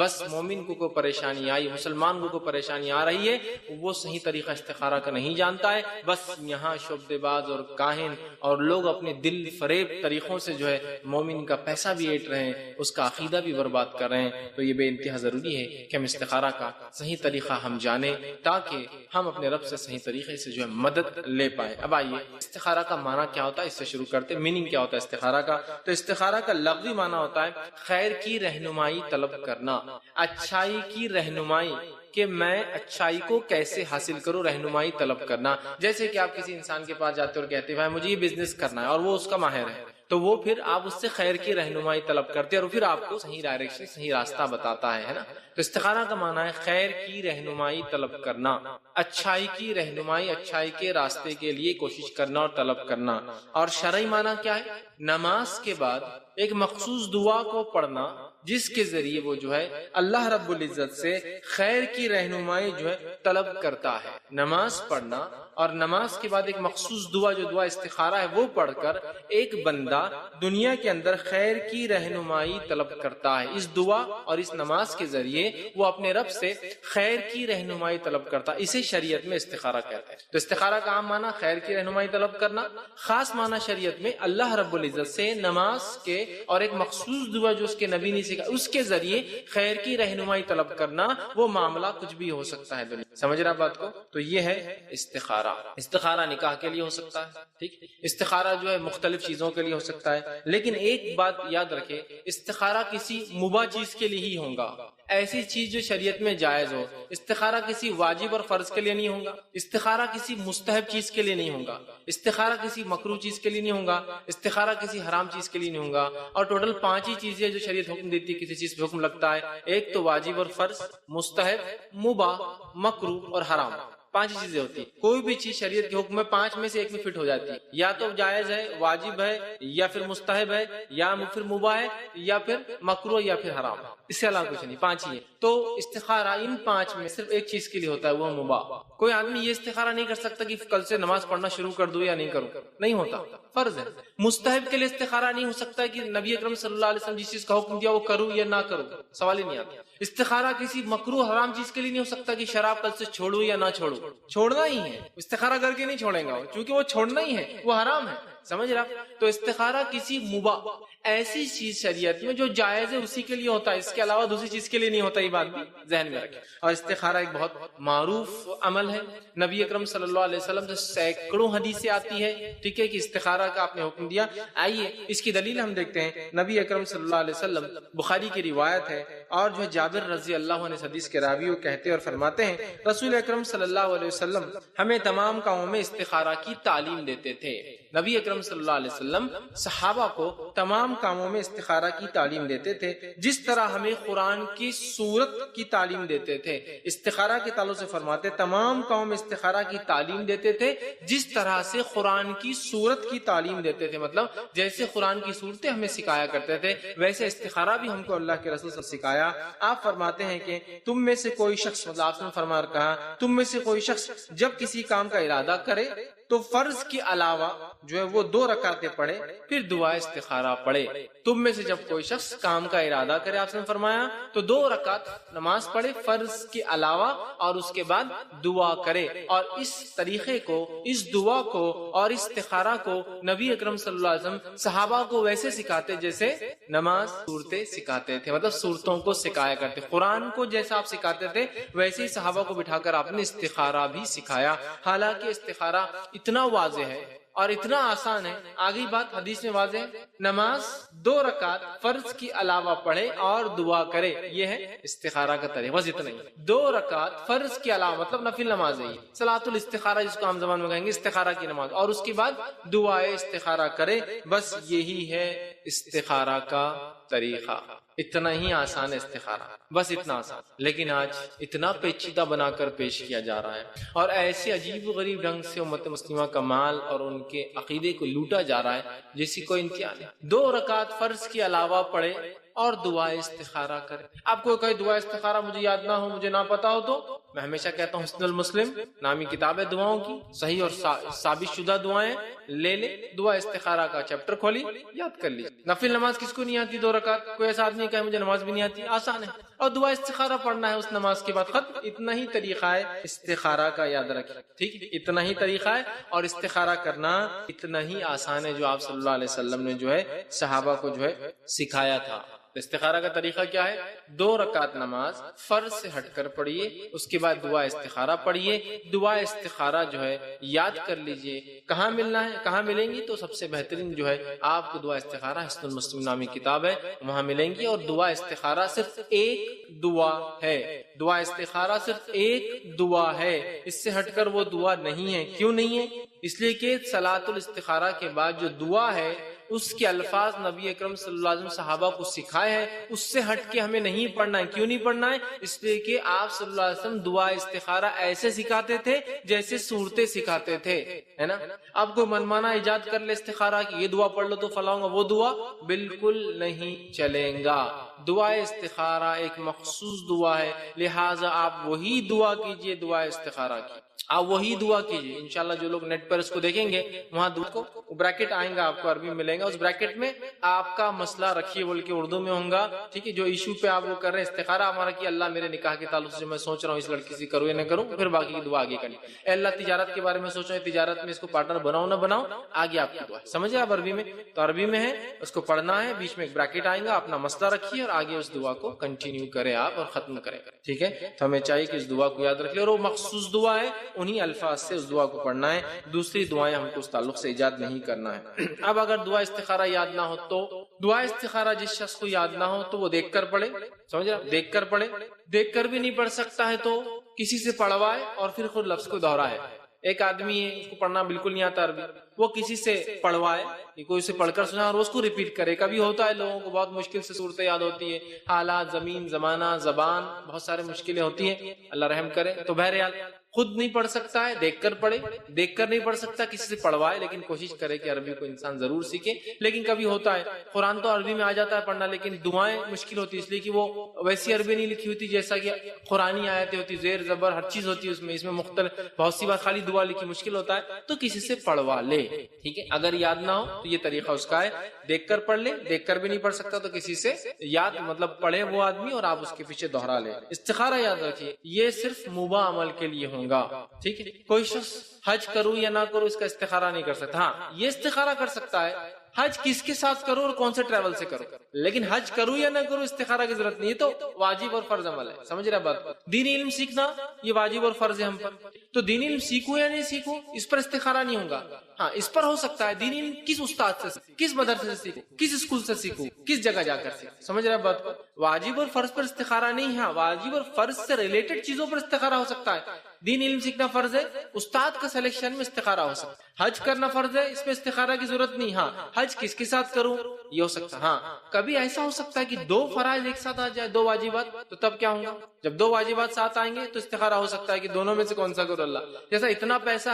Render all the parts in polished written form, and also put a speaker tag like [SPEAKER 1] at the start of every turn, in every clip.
[SPEAKER 1] بس مومن کو کوئی پریشانی آئی، مسلمان کو کوئی پریشانی آ رہی ہے، وہ صحیح طریقہ استخارہ کا نہیں جانتا ہے، بس یہاں شعبدے باز اور کاہن اور لوگ اپنے دل فریب طریقوں سے جو ہے مومن کا پیسہ بھی ایٹ رہے ہیں، اس کا عقیدہ بھی برباد کر رہے ہیں۔ تو یہ بے انتہا ضروری ہے کہ ہم استخارہ کا صحیح طریقہ ہم جانیں تاکہ ہم اپنے رب سے صحیح طریقے سے جو ہے مدد لے پائیں۔ اب آئیے استخارہ کا معنی کیا ہوتا ہے، اس سے شروع کرتے ہیں۔ میننگ کیا ہوتا ہے استخارہ کا؟ تو استخارہ کا لفظی معنی ہوتا ہے خیر کی رہنمائی طلب کرنا، اچھائی کی رہنمائی، کہ میں اچھائی کو کیسے حاصل کروں، رہنمائی طلب کرنا۔ جیسے کہ آپ کسی انسان کے پاس جاتے اور کہتے ہیں بھائی مجھے یہ بزنس کرنا ہے، اور وہ اس کا ماہر ہے، تو وہ پھر آپ اس سے خیر کی رہنمائی طلب کرتے ہیں اور پھر آپ کو صحیح ڈائریکشن، صحیح راستہ بتاتا ہے نا۔ تو استخارہ کا معنی ہے خیر کی رہنمائی طلب کرنا، اچھائی کی رہنمائی، اچھائی کے راستے کے لیے کوشش کرنا اور طلب کرنا۔ اور شرعی معنی کیا ہے؟ نماز کے بعد ایک مخصوص دعا کو پڑھنا جس کے ذریعے وہ جو ہے اللہ رب العزت سے خیر کی رہنمائی جو ہے طلب کرتا ہے۔ نماز پڑھنا اور نماز کے بعد ایک مخصوص دعا، جو دعا استخارہ ہے، وہ پڑھ کر ایک بندہ دنیا کے اندر خیر کی رہنمائی طلب کرتا ہے۔ اس دعا اور اس نماز کے ذریعے وہ اپنے رب سے خیر کی رہنمائی طلب کرتا ہے، اسے شریعت میں استخارہ کہتے ہیں۔ تو استخارہ کا عام معنی خیر کی رہنمائی طلب کرنا، خاص معنی شریعت میں اللہ رب العزت سے نماز کے اور ایک مخصوص دعا جو اس کے نبی نے سکھائی اس کے ذریعے خیر کی رہنمائی طلب کرنا۔ وہ معاملہ کچھ بھی ہو سکتا ہے دنیا، سمجھ رہا بات کو؟ تو یہ ہے استخارہ۔ استخارہ نکاح کے لیے ہو سکتا ہے، ٹھیک، استخارہ جو ہے مختلف چیزوں کے لیے ہو سکتا ہے، لیکن ایک بات یاد رکھے، استخارہ کسی مباح چیز کے لیے ہی ہوگا، ایسی چیز جو شریعت میں جائز ہو۔ استخارہ کسی واجب اور فرض کے لیے نہیں ہوگا، استخارہ کسی مستحب چیز کے لیے نہیں ہوگا، استخارہ کسی مکروہ چیز کے لیے نہیں ہوگا، استخارہ کسی حرام چیز کے لیے نہیں ہوگا۔ اور ٹوٹل 5 ہی چیزیں جو شریعت حکم دیتی ہے، کسی چیز پہ حکم لگتا ہے، ایک تو واجب اور فرض، مستحب، مباح، مکروہ اور حرام، 5 چیزیں ہوتی ہیں۔ کوئی بھی چیز شریعت کے حکم میں 5 میں سے ایک میں فٹ ہو جاتی ہے، یا تو جائز ہے، واجب ہے، یا پھر مستحب ہے، یا پھر مباح ہے، یا پھر مکروہ، یا پھر حرام، اس سے علاوہ کچھ نہیں، 5 ہی ہے۔ تو استخارہ ان 5 میں صرف ایک چیز کے لیے ہوتا ہے، وہ مباح۔ کوئی آدمی یہ استخارہ نہیں کر سکتا کہ کل سے نماز پڑھنا شروع کر دوں یا نہیں کروں، نہیں ہوتا، فرض ہے۔ مستحب کے لیے استخارہ نہیں ہو سکتا کہ نبی اکرم صلی اللہ علیہ وسلم جس چیز کا حکم دیا وہ کروں یا نہ کروں، سوال ہی نہیں آتا۔ استخارہ کسی مکروہ حرام چیز کے لیے نہیں ہو سکتا کہ شراب کل سے چھوڑوں یا نہ چھوڑوں، چھوڑنا ہی ہے، استخارہ کر کے نہیں چھوڑیں گا، چونکہ وہ چھوڑنا ہی ہے، وہ حرام ہے، سمجھ رہا؟ تو استخارہ کسی مباح، ایسی چیز شریعت میں جو جائز ہے اسی کے لیے ہوتا ہے، اس کے علاوہ دوسری چیز کے لیے نہیں ہوتا، یہ بات بھی ذہن میں رکھیں۔ اور استخارہ ایک بہت معروف عمل ہے، نبی اکرم صلی اللہ علیہ وسلم سے سینکڑوں حدیثیں آتی ہے، ٹھیک ہے، کہ استخارہ کا آپ نے حکم دیا۔ آئیے اس کی دلیل ہم دیکھتے ہیں۔ نبی اکرم صلی اللہ علیہ وسلم، بخاری کی روایت ہے، اور جو جابر رضی اللہ عنہ اس حدیث کے راوی وہ کہتے اور فرماتے ہیں، رسول اکرم صلی اللہ علیہ وسلم ہمیں تمام کاموں میں استخارہ کی تعلیم دیتے تھے۔ نبی اکرم صلی اللہ علیہ وسلم صحابہ کو تمام کاموں میں استخارہ کی تعلیم دیتے تھے، جس طرح ہمیں قرآن کی سورت کی تعلیم دیتے تھے۔ استخارہ کے تعلق سے فرماتے تمام کاموں میں استخارہ کی تعلیم دیتے تھے جس طرح سے قرآن کی سورت کی تعلیم دیتے تھے، مطلب جیسے قرآن کی صورتیں ہمیں سکھایا کرتے تھے ویسے استخارہ بھی ہم کو اللہ کے رسول سے سکھایا۔ آپ فرماتے ہیں کہ تم میں سے کوئی شخص، مطلب آپ نے فرما کہا تم میں سے کوئی شخص جب کسی کام کا ارادہ کرے تو فرض کے علاوہ جو ہے وہ 2 رکعتیں پڑھے، پھر دعا استخارہ پڑھے۔ تم میں سے جب کوئی شخص کام کا ارادہ کرے، آپ نے فرمایا، تو 2 رکعت نماز پڑھے فرض کے علاوہ، اور اس کے بعد دعا کرے۔ اور اس طریقے کو، اس دعا کو اور استخارہ کو نبی اکرم صلی اللہ علیہ وسلم صحابہ کو ویسے سکھاتے جیسے نماز صورتیں سکھاتے تھے، مطلب صورتوں کو سکھایا کرتے۔ قرآن کو جیسا آپ سکھاتے تھے ویسے ہی صحابہ کو بٹھا کر آپ نے استخارہ بھی سکھایا۔ حالانکہ استخارہ اتنا واضح ہے اور اتنا آسان ہے، آگئی بات حدیث میں واضح ہے، نماز 2 رکعت فرض کی علاوہ پڑھے اور دعا کرے، یہ ہے استخارہ کا طریقہ، بس اتنا ہی۔ 2 رکعت فرض کے علاوہ، مطلب نفل نماز ہے یہ، صلاۃ الاستخارہ جس کو عام زبان میں کہیں گے، استخارہ کی نماز، اور اس کے بعد دعائے استخارہ کرے، بس یہی ہے استخارہ کا طریقہ۔ اتنا ہی آسان ہے استخارہ، بس اتنا آسان، لیکن آج اتنا پیچیدہ بنا کر پیش کیا جا رہا ہے، اور ایسے عجیب و غریب ڈھنگ سے امت مسلمہ کا مال اور ان کے عقیدے کو لوٹا جا رہا ہے جیسی کوئی انتہا نہیں۔ 2 رکعت فرض کے علاوہ پڑھے اور دعا استخارہ کرے۔ آپ کو کہے دعا استخارہ مجھے یاد نہ ہو، مجھے نہ پتا ہو، تو میں ہمیشہ کہتا ہوں حسن المسلم نامی کتاب ہے دعاؤں کی، صحیح اور ثابت شدہ دعائیں لے لے، دعا استخارہ کا چیپٹر کھولی یاد کر لی۔ نفل نماز کس کو نہیں آتی 2 رکعت؟ کوئی ایسا آدمی کہے مجھے نماز بھی نہیں آتی، آسان ہے، اور دعا استخارہ پڑھنا ہے اس نماز کے بعد، ختم۔ اتنا ہی طریقہ ہے استخارہ کا، یاد رکھیں، ٹھیک ہے، اتنا ہی طریقہ ہے، اور استخارہ کرنا اتنا ہی آسان ہے جو آپ صلی اللہ علیہ وسلم نے جو ہے صحابہ کو جو ہے سکھایا تھا۔ استخارہ کا طریقہ کیا ہے؟ 2 رکعت نماز فرض سے ہٹ کر پڑھیے، اس کے بعد دعا استخارہ پڑھیے۔ دعا استخارہ جو ہے یاد کر لیجئے، کہاں ملنا ہے، کہاں ملیں گی؟ تو سب سے بہترین جو ہے آپ کو دعا استخارہ حسن المسلم نامی کتاب ہے، وہاں ملیں گی۔ اور دعا استخارہ صرف ایک دعا ہے، دعا استخارہ صرف ایک دعا ہے، اس سے ہٹ کر وہ دعا نہیں ہے۔ کیوں نہیں ہے؟ اس لیے کہ صلاۃ الاستخارہ کے بعد جو دعا ہے اس کے الفاظ نبی اکرم صلی اللہ علیہ وسلم صحابہ کو سکھائے ہیں، اس سے ہٹ کے ہمیں نہیں پڑھنا ہے۔ کیوں نہیں پڑھنا ہے؟ اس لیے کہ آپ صلی اللہ علیہ وسلم دعا استخارہ ایسے سکھاتے تھے جیسے صورتیں سکھاتے تھے، ہے نا۔ اب کوئی منمانا ایجاد کر لے استخارہ کی، یہ دعا پڑھ لو تو فلاں ہوگا، وہ دعا بالکل نہیں چلیں گا۔ دعا استخارہ ایک مخصوص دعا ہے، لہٰذا آپ وہی دعا کیجئے دعا استخارہ کی، آپ وہی دعا کیجئے۔ انشاءاللہ جو لوگ نیٹ پر اس کو دیکھیں گے وہاں دعا کو بریکٹ آئیں گا، آپ کو عربی ملیں گا، اس بریکٹ میں آپ کا مسئلہ رکھیے بول کے اردو میں ہوں گا، ٹھیک ہے، جو ایشو پہ آپ وہ کر رہے ہیں استخارہ ہمارا کہ اللہ میرے نکاح کے تعلق سے میں سوچ رہا ہوں اس لڑکی سے کروں یا نہ کروں، پھر باقی کی دعا آگے کرنی۔ اے اللہ تجارت کے بارے میں سوچ رہا ہوں، تجارت میں اس کو پارٹنر بناؤں نہ بناؤں، آگے آپ کی دعا ہے۔ سمجھے آپ عربی میں؟ تو عربی میں ہے، اس کو پڑھنا ہے، بیچ میں ایک بریکٹ آئیں گا، اپنا مسئلہ رکھیے اور آگے اس دعا کو کنٹینیو کریں آپ اور ختم کریں، ٹھیک ہے۔ تو ہمیں چاہیے کہ اس دعا کو یاد رکھ لیں، اور وہ مخصوص دعا ہے، انہی الفاظ سے اس دعا کو پڑھنا ہے، دوسری دعائیں ہم کو اس تعلق سے ایجاد نہیں کرنا ہے۔ اب اگر دعا استخارہ یاد نہ ہو تو دعا استخارہ جس شخص کو یاد نہ ہو تو وہ دیکھ کر پڑھے، سمجھ رہے، دیکھ کر پڑھے، دیکھ کر بھی نہیں پڑھ سکتا ہے تو کسی سے پڑھوائے اور پھر خود لفظ کو دہرائے۔ ایک آدمی ہے، اس کو پڑھنا بالکل نہیں آتا عربی، وہ کسی سے پڑھوائے، کوئی اسے پڑھ کر سنا اور اس کو ریپیٹ کرے۔ کبھی ہوتا ہے لوگوں کو بہت مشکل سے صورتیں یاد ہوتی ہے، حالات، زمین، زمانہ، زبان، بہت سارے مشکلیں ہوتی ہیں، اللہ رحم کرے۔ تو بہرحال خود نہیں پڑھ سکتا ہے، دیکھ کر پڑھے، دیکھ کر نہیں پڑھ سکتا کسی سے پڑھوائے، لیکن کوشش کرے کہ عربی کو انسان ضرور سیکھے۔ لیکن کبھی ہوتا ہے قرآن تو عربی میں آ جاتا ہے پڑھنا، لیکن دعائیں مشکل ہوتی ہے، اس لیے کہ وہ ویسی عربی نہیں لکھی ہوتی جیسا کہ قرآنی آیتیں ہوتی، زیر زبر ہر چیز ہوتی ہے اس میں مختلف بہت سی بار خالی دعا لکھی مشکل ہوتا ہے، تو کسی سے پڑھوا لے، ٹھیک ہے۔ اگر یاد نہ ہو تو یہ طریقہ اس کا ہے، دیکھ کر پڑھ لے، دیکھ کر بھی نہیں پڑھ سکتا تو کسی سے یاد مطلب پڑھے وہ آدمی اور آپ اس کے پیچھے دوہرا لے۔ استخارہ یاد رکھیے یہ صرف مباح عمل کے لیے ہوگا، ٹھیک ہے۔ کوئی شخص حج کروں یا نہ کروں اس کا استخارہ نہیں کر سکتا، ہاں یہ استخارہ کر سکتا ہے حج کس کے ساتھ کروں اور کون سے ٹریول سے کروں، لیکن حج کروں یا نہ کروں استخارہ کی ضرورت نہیں ہے، تو واجب اور فرض عمل ہے، سمجھ رہے بات۔ دینی علم سیکھنا یہ واجب اور فرض ہے ہم پر، تو دینی علم سیکھوں یا نہیں سیکھوں اس پر استخارہ نہیں ہوگا، ہاں اس پر ہو سکتا ہے دینی علم کس استاد سے، کس مدرسے سے سیکھوں، کس اسکول سے سیکھوں، کس جگہ جا کر سیکھوں، سمجھ رہے بات کو۔ واجب اور فرض پر استخارہ نہیں، ہاں واجب اور فرض سے ریلیٹڈ چیزوں پر استخارہ ہو سکتا ہے۔ دین علم سیکھنا فرض ہے، استاد کا سلیکشن میں استخارہ ہو سکتا ہے۔ حج کرنا فرض ہے، اس میں استخارہ کی ضرورت نہیں، ہاں حج کس کے ساتھ کروں یہ ہو سکتا ہے۔ ہاں کبھی ایسا ہو سکتا ہے کہ 2 فرائض ایک ساتھ آ جائے، 2 واجبات، تو تب کیا ہوگا؟ جب 2 واجبات ساتھ آئیں گے تو استخارہ ہو سکتا ہے کہ دونوں میں سے کون سا کروں اللہ، جیسا اتنا پیسہ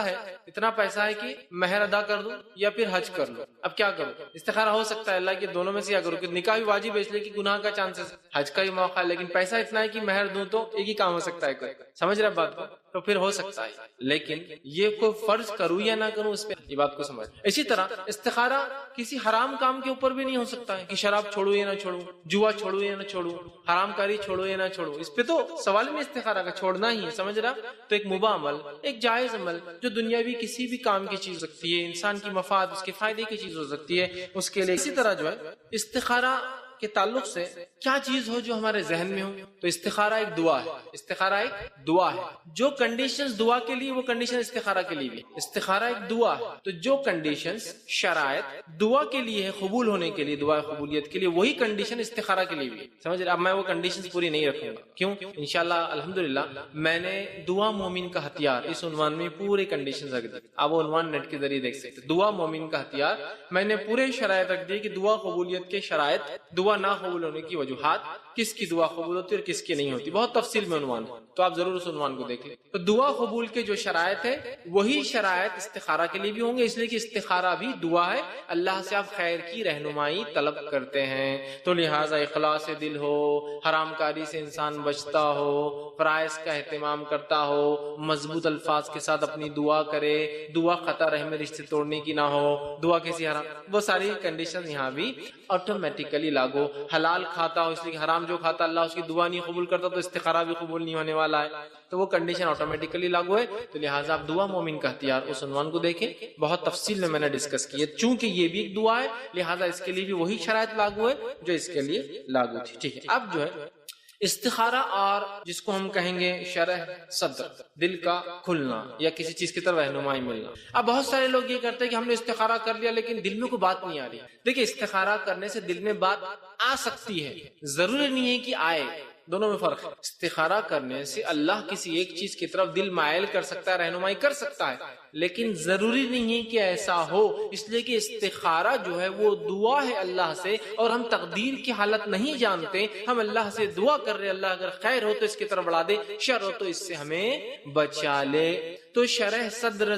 [SPEAKER 1] ہے کہ مہر ادا کر دوں یا پھر حج کر لوں، اب کیا کروں؟ استخارہ ہو سکتا ہے اللہ کہ دونوں میں سے کیا کروں، کہ نکاح بھی واجب ہے اس لیے کہ گناہ کا چانسز، حج کا بھی موقع ہے لیکن پیسہ اتنا ہے کہ مہر دوں تو ایک ہی کام ہو سکتا ہے کوئی، سمجھ رہے بات کو، تو پھر ہو سکتا ہے، لیکن یہ کوئی فرض کروں یا نہ کروں اس پہ یہ بات کو سمجھ۔ اسی طرح استخارہ کسی حرام کام کے اوپر بھی نہیں ہو سکتا ہے کہ شراب چھوڑوں یا نہ چھوڑوں، جوا چھوڑوں یا نہ چھوڑوں، حرام کاری چھوڑوں یا نہ چھوڑوں، اس پہ تو سوال میں استخارہ کا چھوڑنا ہی ہے، سمجھ رہا۔ تو ایک مباح عمل، ایک جائز عمل جو دنیاوی کسی بھی کام کی چیز ہو سکتی ہے، انسان کی مفاد اس کے فائدے کی چیز ہو سکتی ہے، اس کے لیے اسی طرح جو ہے استخارہ کے تعلق سے کیا چیز ہو جو ہمارے ذہن میں ہو، تو استخارہ ایک دعا ہے، استخارہ ایک دعا ہے، جو کنڈیشنز دعا کے لیے وہ کنڈیشن استخارہ کے لیے بھی، استخارہ ایک دعا ہے تو جو کنڈیشنز شرائط دعا کے لیے ہے، قبول ہونے کے لیے، دعا قبولیت کے لیے، وہی کنڈیشن استخارہ کے لیے بھی، سمجھ رہے۔ اب میں وہ کنڈیشنز پوری نہیں رکھوں گا، کیوں؟ انشاءاللہ الحمدللہ میں نے دعا مومن کا ہتھیار اس عنوان میں پورے کنڈیشنز رکھ دی، آپ وہ عنوان نیٹ کے ذریعے دیکھ سکتے، دعا مومن کا ہتھیار، میں نے پورے شرائط رکھ دی کہ دعا قبولیت کے شرائط، دعا نہ قبول ہونے کی وجوہات، کس کی دعا قبول ہوتی ہے اور کس کی نہیں ہوتی، بہت تفصیل میں عنوان ہے، تو آپ ضرور اس عنوان کو دیکھ لیں۔ تو دعا قبول کے جو شرائط ہے وہی شرائط استخارہ کے لیے بھی ہوں گے، اس لیے کہ استخارہ بھی دعا ہے، اللہ سے آپ خیر کی رہنمائی طلب کرتے ہیں، تو لہٰذا اخلاص دل ہو، حرام کاری سے انسان بچتا ہو، فرائض کا اہتمام کرتا ہو، مضبوط الفاظ کے ساتھ اپنی دعا کرے، دعا قطع رحم رشتے توڑنے کی نہ ہو، دعا کسی حرام، وہ ساری کنڈیشن یہاں بھی آٹومیٹیکلی لاگو، حلال کھاتا ہو اس لیے حرام جو کھاتا اللہ اس کی دعا نہیں قبول کرتا تو استخارہ بھی قبول نہیں ہونے والا ہے، تو وہ کنڈیشن آٹومیٹیکلی لاگو ہے، تو لہٰذا آپ دعا مومن کا اختیار اس عنوان کو دیکھیں، بہت تفصیل میں نے ڈسکس کی ہے، چونکہ یہ بھی ایک دعا ہے لہٰذا اس کے لیے بھی وہی شرائط لاگو ہے جو اس کے لیے لاگو تھی، ٹھیک ہے۔ اب جو ہے استخارہ اور جس کو ہم کہیں گے شرح صدر، دل کا کھلنا یا کسی چیز کی طرف رہنمائی ملنا۔ اب بہت سارے لوگ یہ کرتے ہیں کہ ہم نے استخارہ کر لیا لیکن دل میں کوئی بات نہیں آ رہی۔ دیکھیں استخارہ کرنے سے دل میں بات آ سکتی ہے، ضروری نہیں ہے کہ آئے، دونوں میں فرق ہے۔ استخارہ کرنے سے اللہ کسی ایک چیز کی طرف دل مائل کر سکتا ہے، رہنمائی کر سکتا ہے، لیکن ضروری نہیں ہے کہ ایسا ہو، اس لیے کہ استخارہ جو ہے وہ دعا ہے اللہ سے، اور ہم تقدیر کی حالت نہیں جانتے، ہم اللہ سے دعا کر رہے اللہ اگر خیر ہو تو اس کی طرف بڑھا دے، شر ہو تو اس سے ہمیں بچا لے۔ تو شرح صدر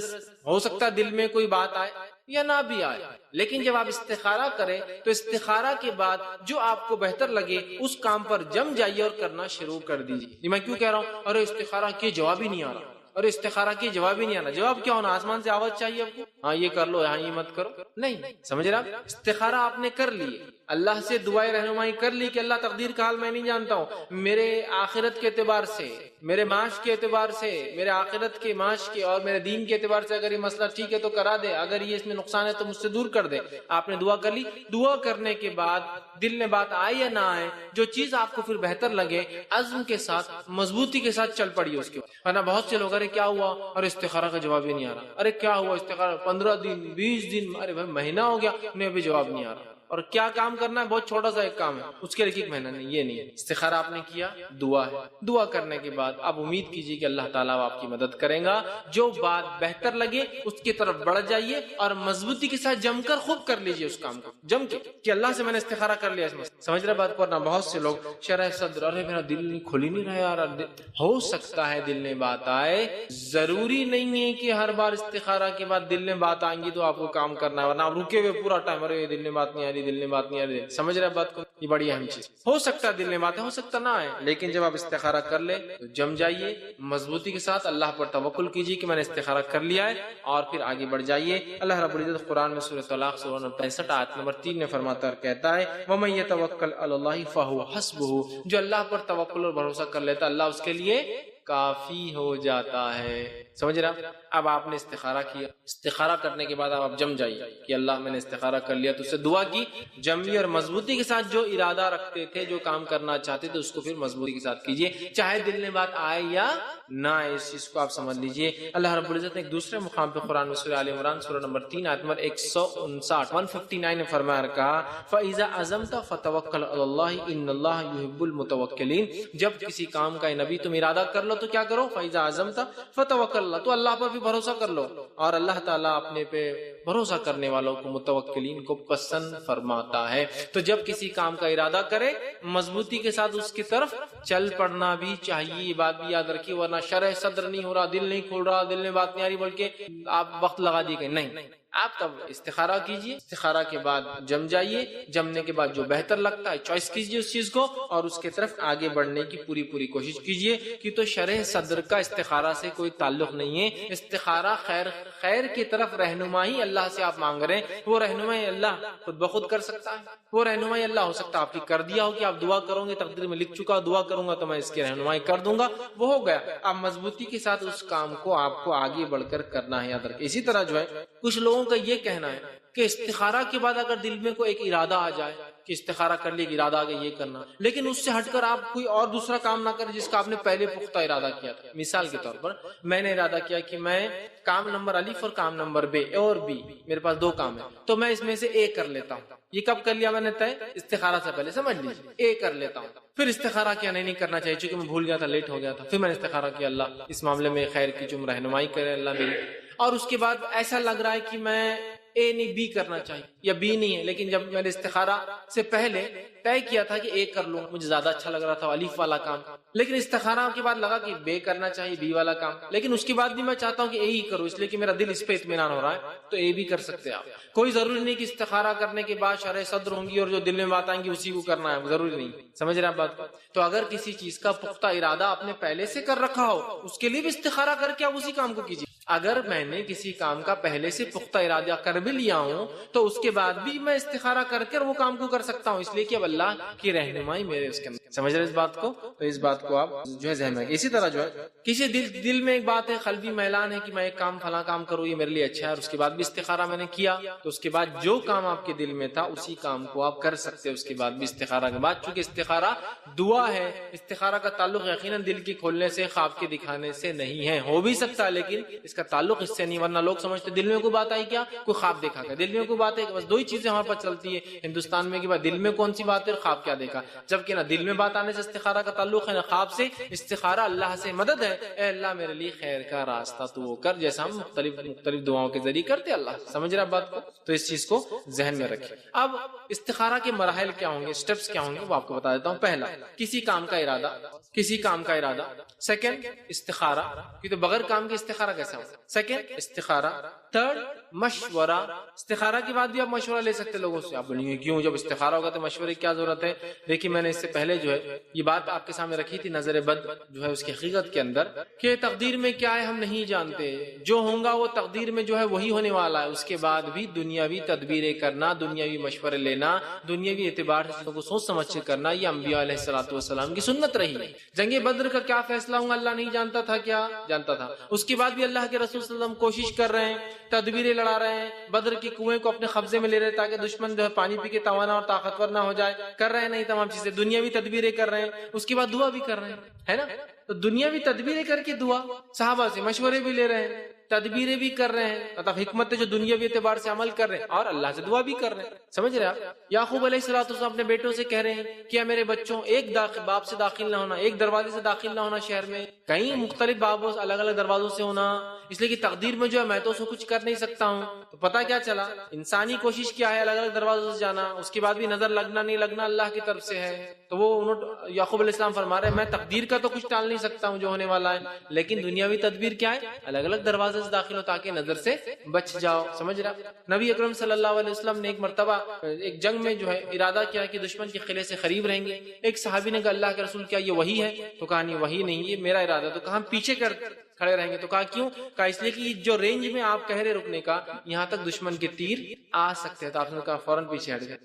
[SPEAKER 1] ہو سکتا ہے دل میں کوئی بات آئے یا نہ بھی آئے، لیکن جب آپ استخارہ کریں تو استخارہ کے بعد جو آپ کو بہتر لگے اس کام پر جم جائیے اور کرنا شروع کر دیجیے۔ میں کیوں کہہ رہا ہوں ارے استخارہ کی جواب ہی نہیں آ رہا، اور استخارہ کی جواب ہی نہیں آنا، جواب کیا ہونا؟ آسمان سے آواز چاہیے آپ کو، ہاں یہ کر لو، ہاں یہ مت کرو، نہیں، سمجھ رہے آپ؟ استخارہ آپ نے کر لی، اللہ سے دعائیں رہنمائی کر لی کہ اللہ تقدیر کا حال میں نہیں جانتا ہوں، میرے آخرت کے اعتبار سے، میرے معاش کے اعتبار سے، میرے آخرت کے معاش کے اور میرے دین کے اعتبار سے اگر یہ مسئلہ ٹھیک ہے تو کرا دے، اگر یہ اس میں نقصان ہے تو مجھ سے دور کر دے۔ آپ نے دعا کر لی، دعا کرنے کے بعد دل میں بات آئے یا نہ آئے، جو چیز آپ کو پھر بہتر لگے عزم کے ساتھ مضبوطی کے ساتھ چل پڑیے اس کے بعد۔ ورنہ بہت سے لوگ ارے کیا ہوا، ارے استخارہ کا جواب ہی نہیں آ رہا، ارے کیا ہوا استخارہ 15 دن 20 دن، ارے بھائی مہینہ ہو گیا انہیں ابھی جواب نہیں آ رہا، اور کیا کام کرنا ہے بہت چھوٹا سا ایک کام ہے اس کے لیے ایک مہینہ نہیں، یہ نہیں ہے۔ استخارہ آپ نے کیا، دعا ہے، دعا کرنے کے بعد آپ امید کیجیے کہ اللہ تعالیٰ آپ کی مدد کرے گا، جو بات بہتر لگے اس کی طرف بڑھ جائیے اور مضبوطی کے ساتھ جم کر خود کر لیجیے اس کام کو، جم کے کہ اللہ سے میں نے استخارہ کر لیا، سمجھ رہے بات کو؟ ورنہ بہت سے لوگ شرح صدر، ارے میرا دل نہیں کھل ہی نہیں رہا یار، ہو سکتا ہے دل میں بات آئے، ضروری نہیں ہے کہ ہر بار استخارہ کے بعد دل میں بات آئیں گی تو آپ کو کام کرنا ہے، ورنہ آپ رکے ہوئے پورا ٹائم، ارے دل میں بات نہیں آ رہی، دل میں بات نہیں آ رہی، سمجھ رہے بات کو؟ یہ بڑی اہم چیز، ہو سکتا ہے دل میں بات ہے، ہو سکتا نہ آئے، لیکن جب آپ استخارہ کر لیں تو جم جائیے، مضبوطی کے ساتھ اللہ پر توکل کیجیے کہ میں نے استخارہ کر لیا ہے، اور پھر آگے بڑھ جائیے۔ اللہ رب العزت قرآن میں سورۃ طلاق سورہ نمبر 65 آیت نمبر 3 میں فرماتا ہے، کہتا ہے وَمَن يَتَوَكَّلْ عَلَى اللَّهِ فَهُوَ حَسْبُهُ، جو اللہ پر توکل اور بھروسہ کر لیتا اللہ اس کے لیے کافی ہو جاتا ہے۔ سمجھ رہا؟ اب آپ نے استخارہ کیا، استخارہ کرنے کے بعد آپ جم جائیے کہ اللہ میں نے استخارہ کر لیا، تو اس سے دعا کی، جمی اور مضبوطی کے ساتھ جو ارادہ رکھتے تھے، جو کام کرنا چاہتے تھے اس کو پھر مضبوطی کے ساتھ کیجیے، چاہے دل میں بات آئے یا نہ آئے، اس چیز کو آپ سمجھ لیجیے۔ اللہ رب العزت نے ایک دوسرے مقام پہ قرآن میں سورہ آل عمران سورہ نمبر 3 آیت نمبر 159 میں فرمایا کہا فَإِذَا عَزَمْتَ فَتَوَكَّلْ عَلَى اللَّهِ إِنَّ اللَّهَ يُحِبُّ الْمُتَوَكِّلِينَ، جب کسی کام کا نبی تم ارادہ کر لو تو کیا کرو؟ فَإِذَا عَزَمْتَ فَتَوَكَّلْ اللَّهِ، تو اللہ پر بھی بھروسہ کر لو، اور اللہ تعالیٰ اپنے پہ بھروسہ کرنے والوں کو، متوکلین کو پسند فرماتا ہے۔ تو جب کسی کام کا ارادہ کرے مضبوطی کے ساتھ اس کی طرف چل پڑنا بھی چاہیے، یہ بات بھی یاد رکھیے، ورنہ شرح صدر نہیں ہو رہا، دل نہیں کھل رہا، دل میں بات نہیں آ رہی، بلکہ آپ وقت لگا دیے گئے، نہیں، آپ تب استخارہ کیجئے، استخارہ کے بعد جم جائیے، جمنے کے بعد جو بہتر لگتا ہے چوائس کیجئے اس چیز کو، اور اس کے طرف آگے بڑھنے کی پوری کوشش کیجئے، کہ تو شرح صدر کا استخارہ سے کوئی تعلق نہیں ہے، استخارہ خیر کی طرف رہنمائی اللہ سے آپ مانگ رہے ہیں، وہ رہنمائی اللہ خود بخود کر سکتا ہے، وہ رہنمائی اللہ ہو سکتا ہے آپ کی کر دیا ہو کہ آپ دعا کرو گے، تقدیر میں لکھ چکا، دعا کروں گا تو میں اس کی رہنمائی کر دوں گا، وہ ہو گیا، آپ مضبوطی کے ساتھ اس کام کو آپ کو آگے بڑھ کر کرنا ہے، یاد رکھیں۔ اسی طرح جو ہے کچھ لوگوں کا یہ کہنا ہے کہ استخارہ کے بعد اگر دل میں کوئی ایک ارادہ آ جائے کہ استخارہ کر لیا، ارادہ آ گیا یہ کرنا، لیکن اس سے ہٹ کر آپ کوئی اور دوسرا کام نہ کریں جس کا آپ نے پہلے پختہ ارادہ کیا تھا۔ مثال کے طور پر میں نے ارادہ کیا کہ میں کام نمبر الف اور کام نمبر بے اور بی، میرے پاس دو کام ہیں، تو میں اس میں سے اے کر لیتا ہوں۔ یہ کب کر لیا میں نے طے؟ استخارہ سے پہلے، سمجھ لیجیے، اے کر لیتا ہوں۔ پھر استخارہ کیا نہیں کرنا چاہیے، چونکہ میں بھول گیا تھا، لیٹ ہو گیا تھا، پھر میں نے استخارہ کیا اللہ اس معاملے میں خیر کی جو رہنمائی کرے اللہ میری، اور اس کے بعد ایسا لگ رہا ہے کہ میں اے نہیں بی کرنا چاہیے، یا بی نہیں ہے لیکن جب میں نے استخارہ سے پہلے طے کیا تھا کہ اے کر لوں، مجھے زیادہ اچھا لگ رہا تھا الف والا کام، لیکن استخارہ کے بعد لگا کہ بے کرنا چاہیے بی والا کام، لیکن اس کے بعد بھی میں چاہتا ہوں کہ اے ہی کروں اس لیے کہ میرا دل اس پہ اطمینان ہو رہا ہے، تو اے بھی کر سکتے ہیں آپ۔ کوئی ضروری نہیں کہ استخارہ کرنے کے بعد شرح صدر ہوں گی اور جو دل میں بات آئیں گی اسی کو کرنا ہے، ضروری نہیں، سمجھ رہے ہیں آپ بات کو؟ تو اگر کسی چیز کا پختہ ارادہ آپ نے پہلے سے کر رکھا ہو اس کے لیے بھی استخارہ کر کے آپ اسی کام کو کیجیے۔ اگر میں نے کسی کام کا پہلے سے پختہ ارادہ کر بھی لیا ہوں تو اس کے بعد بھی میں استخارہ کر کے وہ کام کو کر سکتا ہوں، اس لیے کہ اب اللہ کی رہنمائی میرے اس کے اندر، سمجھ رہے اس بات کو؟ تو اس بات کو آپ جو ہے ذہن میں رکھیں۔ اسی طرح جو ہے کسی دل میں ایک بات ہے، قلبی میلان ہے کہ میں ایک کام فلاں کام کروں یہ میرے لیے اچھا ہے، اور اس کے بعد بھی استخارہ میں نے کیا، تو اس کے بعد جو کام آپ کے دل میں تھا اسی کام کو آپ کر سکتے ہیں اس کے بعد بھی استخارہ کے بعد، چونکہ استخارہ دعا ہے، استخارہ کا تعلق یقیناً دل کی کھولنے سے خواب کے دکھانے سے نہیں ہے، ہو بھی سکتا ہے لیکن اس کا تعلق اس سے نہیں، ورنہ لوگ سمجھتے دل میں کوئی بات آئی کیا، کوئی خواب دیکھا کیا، دل میں کوئی بات ہے، بس دو ہی چیزیں ہمارے پاس چلتی ہے ہندوستان میں کہ دل میں کون سی بات ہے اور خواب کیا دیکھا، جبکہ نہ دل میں بات آنے سے استخارہ کا تعلق ہے نہ خواب سے، استخارہ اللہ سے مدد ہے، اے اللہ میرے لیے خیر کا راستہ تو وہ کر، جیسا ہم مختلف دعاؤں کے ذریعے کرتے اللہ، سمجھ رہے بات کو؟ تو اس چیز کو ذہن میں رکھیں۔ اب استخارہ کے مراحل کیا ہوں گے، سٹیپس کیا ہوں گے، وہ آپ کو بتا دیتا ہوں۔ پہلا کسی کام کا ارادہ، سیکنڈ استخارہ، کہ تو بغیر کام کے استخارہ کیسا ہو، سیکنڈ استخارہ، تھرڈ مشورہ، استخارہ کے بعد بھی آپ مشورہ لے سکتے لوگوں سے، آپ بولیں گے کیوں، جب استخارہ ہوگا تو مشورے کی کیا ضرورت ہے؟ دیکھیے میں نے اس سے پہلے جو ہے یہ بات آپ کے سامنے رکھی تھی، نظر بد جو ہے اس کی حقیقت کے اندر، کہ تقدیر میں کیا ہے ہم نہیں جانتے، جو ہوگا وہ تقدیر میں جو ہے وہی ہونے والا ہے، اس کے بعد بھی دنیاوی تدبیریں کرنا، دنیاوی مشورے لینا، دنیاوی اعتبار سے چیزوں کو سوچ سمجھ کے کرنا، یہ انبیاء علیہ الصلوۃ والسلام کی سنت رہی ہے۔ جنگ بدر کا کیا فیصلہ ہوگا اللہ نہیں جانتا تھا، کیا جانتا تھا، اس کے بعد بھی اللہ کے رسول صلی اللہ علیہ وسلم کوشش کر رہے ہیں، تدبیریں لڑا رہے ہیں، بدر کے کنویں کو اپنے قبضے میں لے رہے ہیں تاکہ دشمن جو ہے پانی پی کے توانا اور طاقتور نہ ہو جائے، کر رہے ہیں نہیں تمام چیزیں، دنیاوی تدبیریں کر رہے ہیں، اس کے بعد دعا بھی کر رہے ہیں، ہے نا؟ تو دنیاوی تدبیریں کر کے دعا، صحابہ سے مشورے بھی لے رہے ہیں، تدبیریں بھی کر رہے ہیں، مطلب حکمت جو دنیاوی اعتبار سے عمل کر رہے ہیں، اور اللہ سے دعا بھی کر رہے ہیں، سمجھ رہے آپ؟ یعقوب علیہ الصلوۃ والسلام اپنے بیٹوں سے کہہ رہے ہیں کہ میرے بچوں ایک باب سے داخل نہ ہونا، ایک دروازے سے داخل نہ ہونا شہر میں، کئی مختلف بابوں سے الگ الگ دروازوں سے ہونا، اس لیے کہ تقدیر میں جو ہے میں تو اس کو کچھ کر نہیں سکتا ہوں۔ تو پتہ کیا چلا، انسانی کوشش کیا ہے الگ الگ دروازوں سے جانا، اس کے بعد بھی نظر لگنا نہیں لگنا اللہ کی طرف سے ہے۔ تو وہ یعقوب علیہ السلام فرما رہے ہیں میں تقدیر کا تو کچھ ٹال نہیں سکتا ہوں جو ہونے والا ہے، لیکن دنیاوی تدبیر کیا ہے، الگ الگ دروازے سے داخل ہو تاکہ نظر سے بچ جاؤ، سمجھ رہا؟ نبی اکرم صلی اللہ علیہ وسلم نے ایک مرتبہ ایک جنگ میں جو ہے ارادہ کیا کہ دشمن کے قلعے سے قریب رہیں گے، ایک صحابی نے کہا اللہ کے رسول کیا یہ وہی ہے؟ تو کہا نہیں وہی نہیں، یہ میرا ارادہ، تو کہا ہم پیچھے کھڑے رہیں گے، تو کہا کیوں؟ کہا اس لیے کہ جو رینج میں آپ کہہ رہے رکنے کا یہاں تک دشمن کے تیر آ سکتے ہیں، تو آپ نے کہا فوراً پیچھے ہٹ گئے۔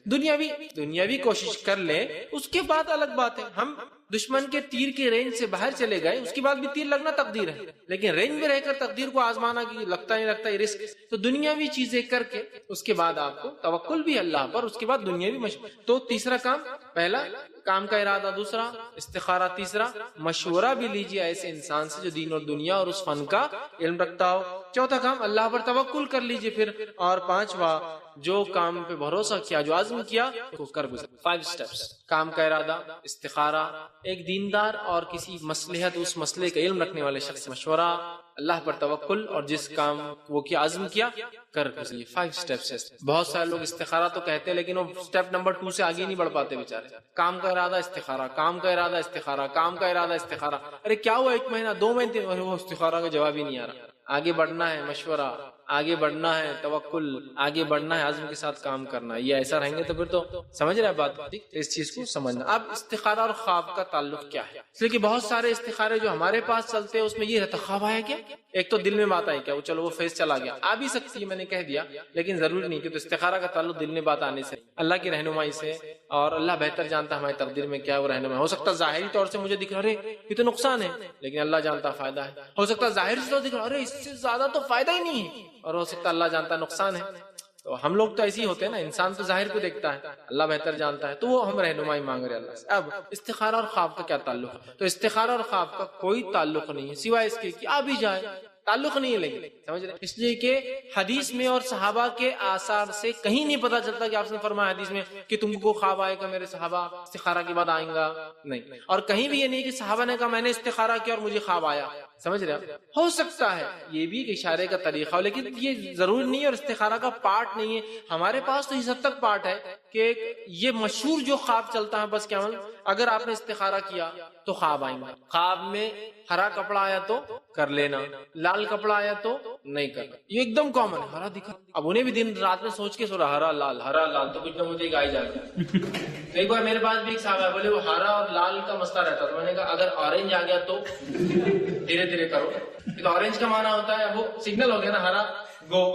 [SPEAKER 1] دنیاوی کوشش کر لیں، اس کے بعد الگ بات ہے، ہم دشمن کے تیر کے رینج سے باہر چلے گئے، اس کے بعد بھی تیر لگنا تقدیر ہے، لیکن رینج میں رہ کر تقدیر کو آزمانا کہ لگتا نہیں لگتا، یہ رسک، تو دنیاوی چیزیں کر کے اس کے بعد آپ کو توکل بھی اللہ پر، اس کے بعد دنیاوی تو تیسرا کام، پہلا کام کا ارادہ، دوسرا استخارہ، تیسرا مشورہ بھی لیجیے ایسے انسان سے جو دین اور دنیا اور اس فن کا علم رکھتا ہو، چوتھا کام اللہ پر توکل کر لیجیے پھر، اور پانچواں جو کام پہ بھروسہ کیا، جو عزم کیا تو کر گزر۔ 5 سٹیپس، کام کا ارادہ، استخارہ، ایک دیندار اور کسی مصلحت اس مسئلے کا علم رکھنے والے شخص مشورہ، اللہ پر توکل، اور جس کام وہ کیا عزم کیا کر گزریے۔ 5 سٹیپس ہے۔ بہت سارے لوگ استخارہ تو کہتے ہیں لیکن وہ سٹیپ نمبر 2 سے آگے نہیں بڑھ پاتے بیچارے، کام کا ارادہ استخارہ، کام کا ارادہ استخارہ، کام کا ارادہ استخارہ، ارے کیا ہوا 1 مہینہ 2 مہینے، وہ استخارہ کا جواب ہی نہیں آ رہا۔ آگے بڑھنا ہے مشورہ، آگے بڑھنا ہے توکل، آگے بڑھنا ہے عزم کے ساتھ کام کرنا، یہ ایسا رہیں گے تو پھر تو سمجھ رہے ہیں بات، اس چیز کو سمجھنا۔ اب استخارہ اور خواب کا تعلق کیا ہے، اس لیے کہ بہت سارے استخارے جو ہمارے پاس چلتے ہیں اس میں یہ رہتا خواب آیا کیا، ایک تو دل میں بات آئی کیا، وہ چلو وہ فیس چلا گیا، آ بھی سکتی ہے میں نے کہہ دیا، لیکن ضروری نہیں کہ تو استخارہ کا تعلق دل میں بات آنے سے، اللہ کی رہنمائی سے، اور اللہ بہتر جانتا ہے ہماری تقدیر میں کیا ہے وہ رہنمائی، ہو سکتا ہے ظاہری طور سے مجھے دکھ رہا ہے یہ تو نقصان ہے، لیکن اللہ جانتا فائدہ ہے، ہو سکتا ہے ظاہر سے دکھ رہا ہے اس سے زیادہ تو فائدہ ہی نہیں ہے، اور ہو سکتا ہے اللہ جانتا نقصان ہے۔ تو ہم لوگ تو ایسے ہی ہوتے ہیں نا، انسان تو ظاہر کو دیکھتا ہے، اللہ بہتر جانتا ہے، تو وہ ہم رہنمائی مانگ رہے ہیں اللہ سے۔ اب استخارہ اور خواب کا کیا تعلق ہے، تو استخارہ اور خواب کا کوئی تعلق نہیں ہے سوائے اس کے کہ آ بھی جائے، تعلق نہیں ہے لیکن سمجھ رہے، اس لیے کہ حدیث میں اور صحابہ کے آثار سے کہیں نہیں پتا چلتا کہ آپ نے فرمایا حدیث میں کہ تم کو خواب آئے گا میرے صحابہ استخارہ کے بعد آئیں گا، نہیں، اور کہیں بھی یہ نہیں کہ صحابہ نے کہا میں نے استخارہ کیا اور مجھے خواب آیا، سمجھ رہے ہو سکتا ہے یہ بھی ایک اشارے کا طریقہ ہو، لیکن یہ ضروری نہیں ہے اور استخارہ کا پارٹ نہیں ہے۔ ہمارے پاس تو اس حد تک پارٹ ہے کہ یہ مشہور جو خواب چلتا ہے بس کیا اگر آپ نے استخارہ کیا تو خواب آئیں گے، خواب میں ہرا کپڑا آیا تو کر لینا، لال کپڑا آیا تو نہیں کرنا، یہ ایک دم کامن ہے۔ ہرا دکھا، اب انہیں بھی دن رات میں سوچ کے سو رہا ہرا لال تو کچھ نہ مجھے گائے جا رہا۔ ایک بار میرے پاس بھی ایک صاحب ہے، بولے وہ ہرا اور لال کا مسئلہ رہتا تھا، میں نے کہا اگر آرنج آ گیا تو دھیرے دھیرے کرو، تو آرنج کا معنی ہوتا ہے وہ سگنل ہو گیا نا، ہرا گو،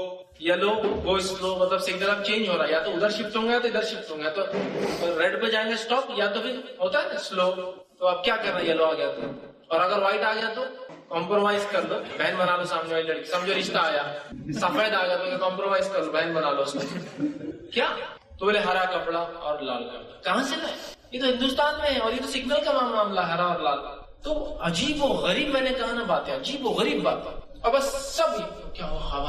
[SPEAKER 1] یلو گو سلو، مطلب سگنل اب چینج ہو رہا ہے، یا تو ادھر شفٹ ہوں گے یا تو ادھر شفٹ ہوں گے، تو ریڈ پہ جائیں گے اسٹاپ، یا تو پھر ہوتا ہے نا سلو، تو اب کیا کرنا، یلو آ گیا تو، اور اگر وائٹ آ گیا تو کمپرومائز کر دو، بہن بنا لو سامنے والی لڑکی، سمجھو رشتہ آیا، سفید آ گیا تو کمپرومائز کر لو، بہن بنا لو اس کو، کیا تو بولے ہرا کپڑا اور لال کپڑا کہاں سے لائے، یہ تو ہندوستان میں ہے اور یہ تو سگنل کا معاملہ ہرا اور لال، تو عجیب و غریب، میں نے کہا نا بات ہے عجیب و غریب بات، اور بس سب کیا وہ خواب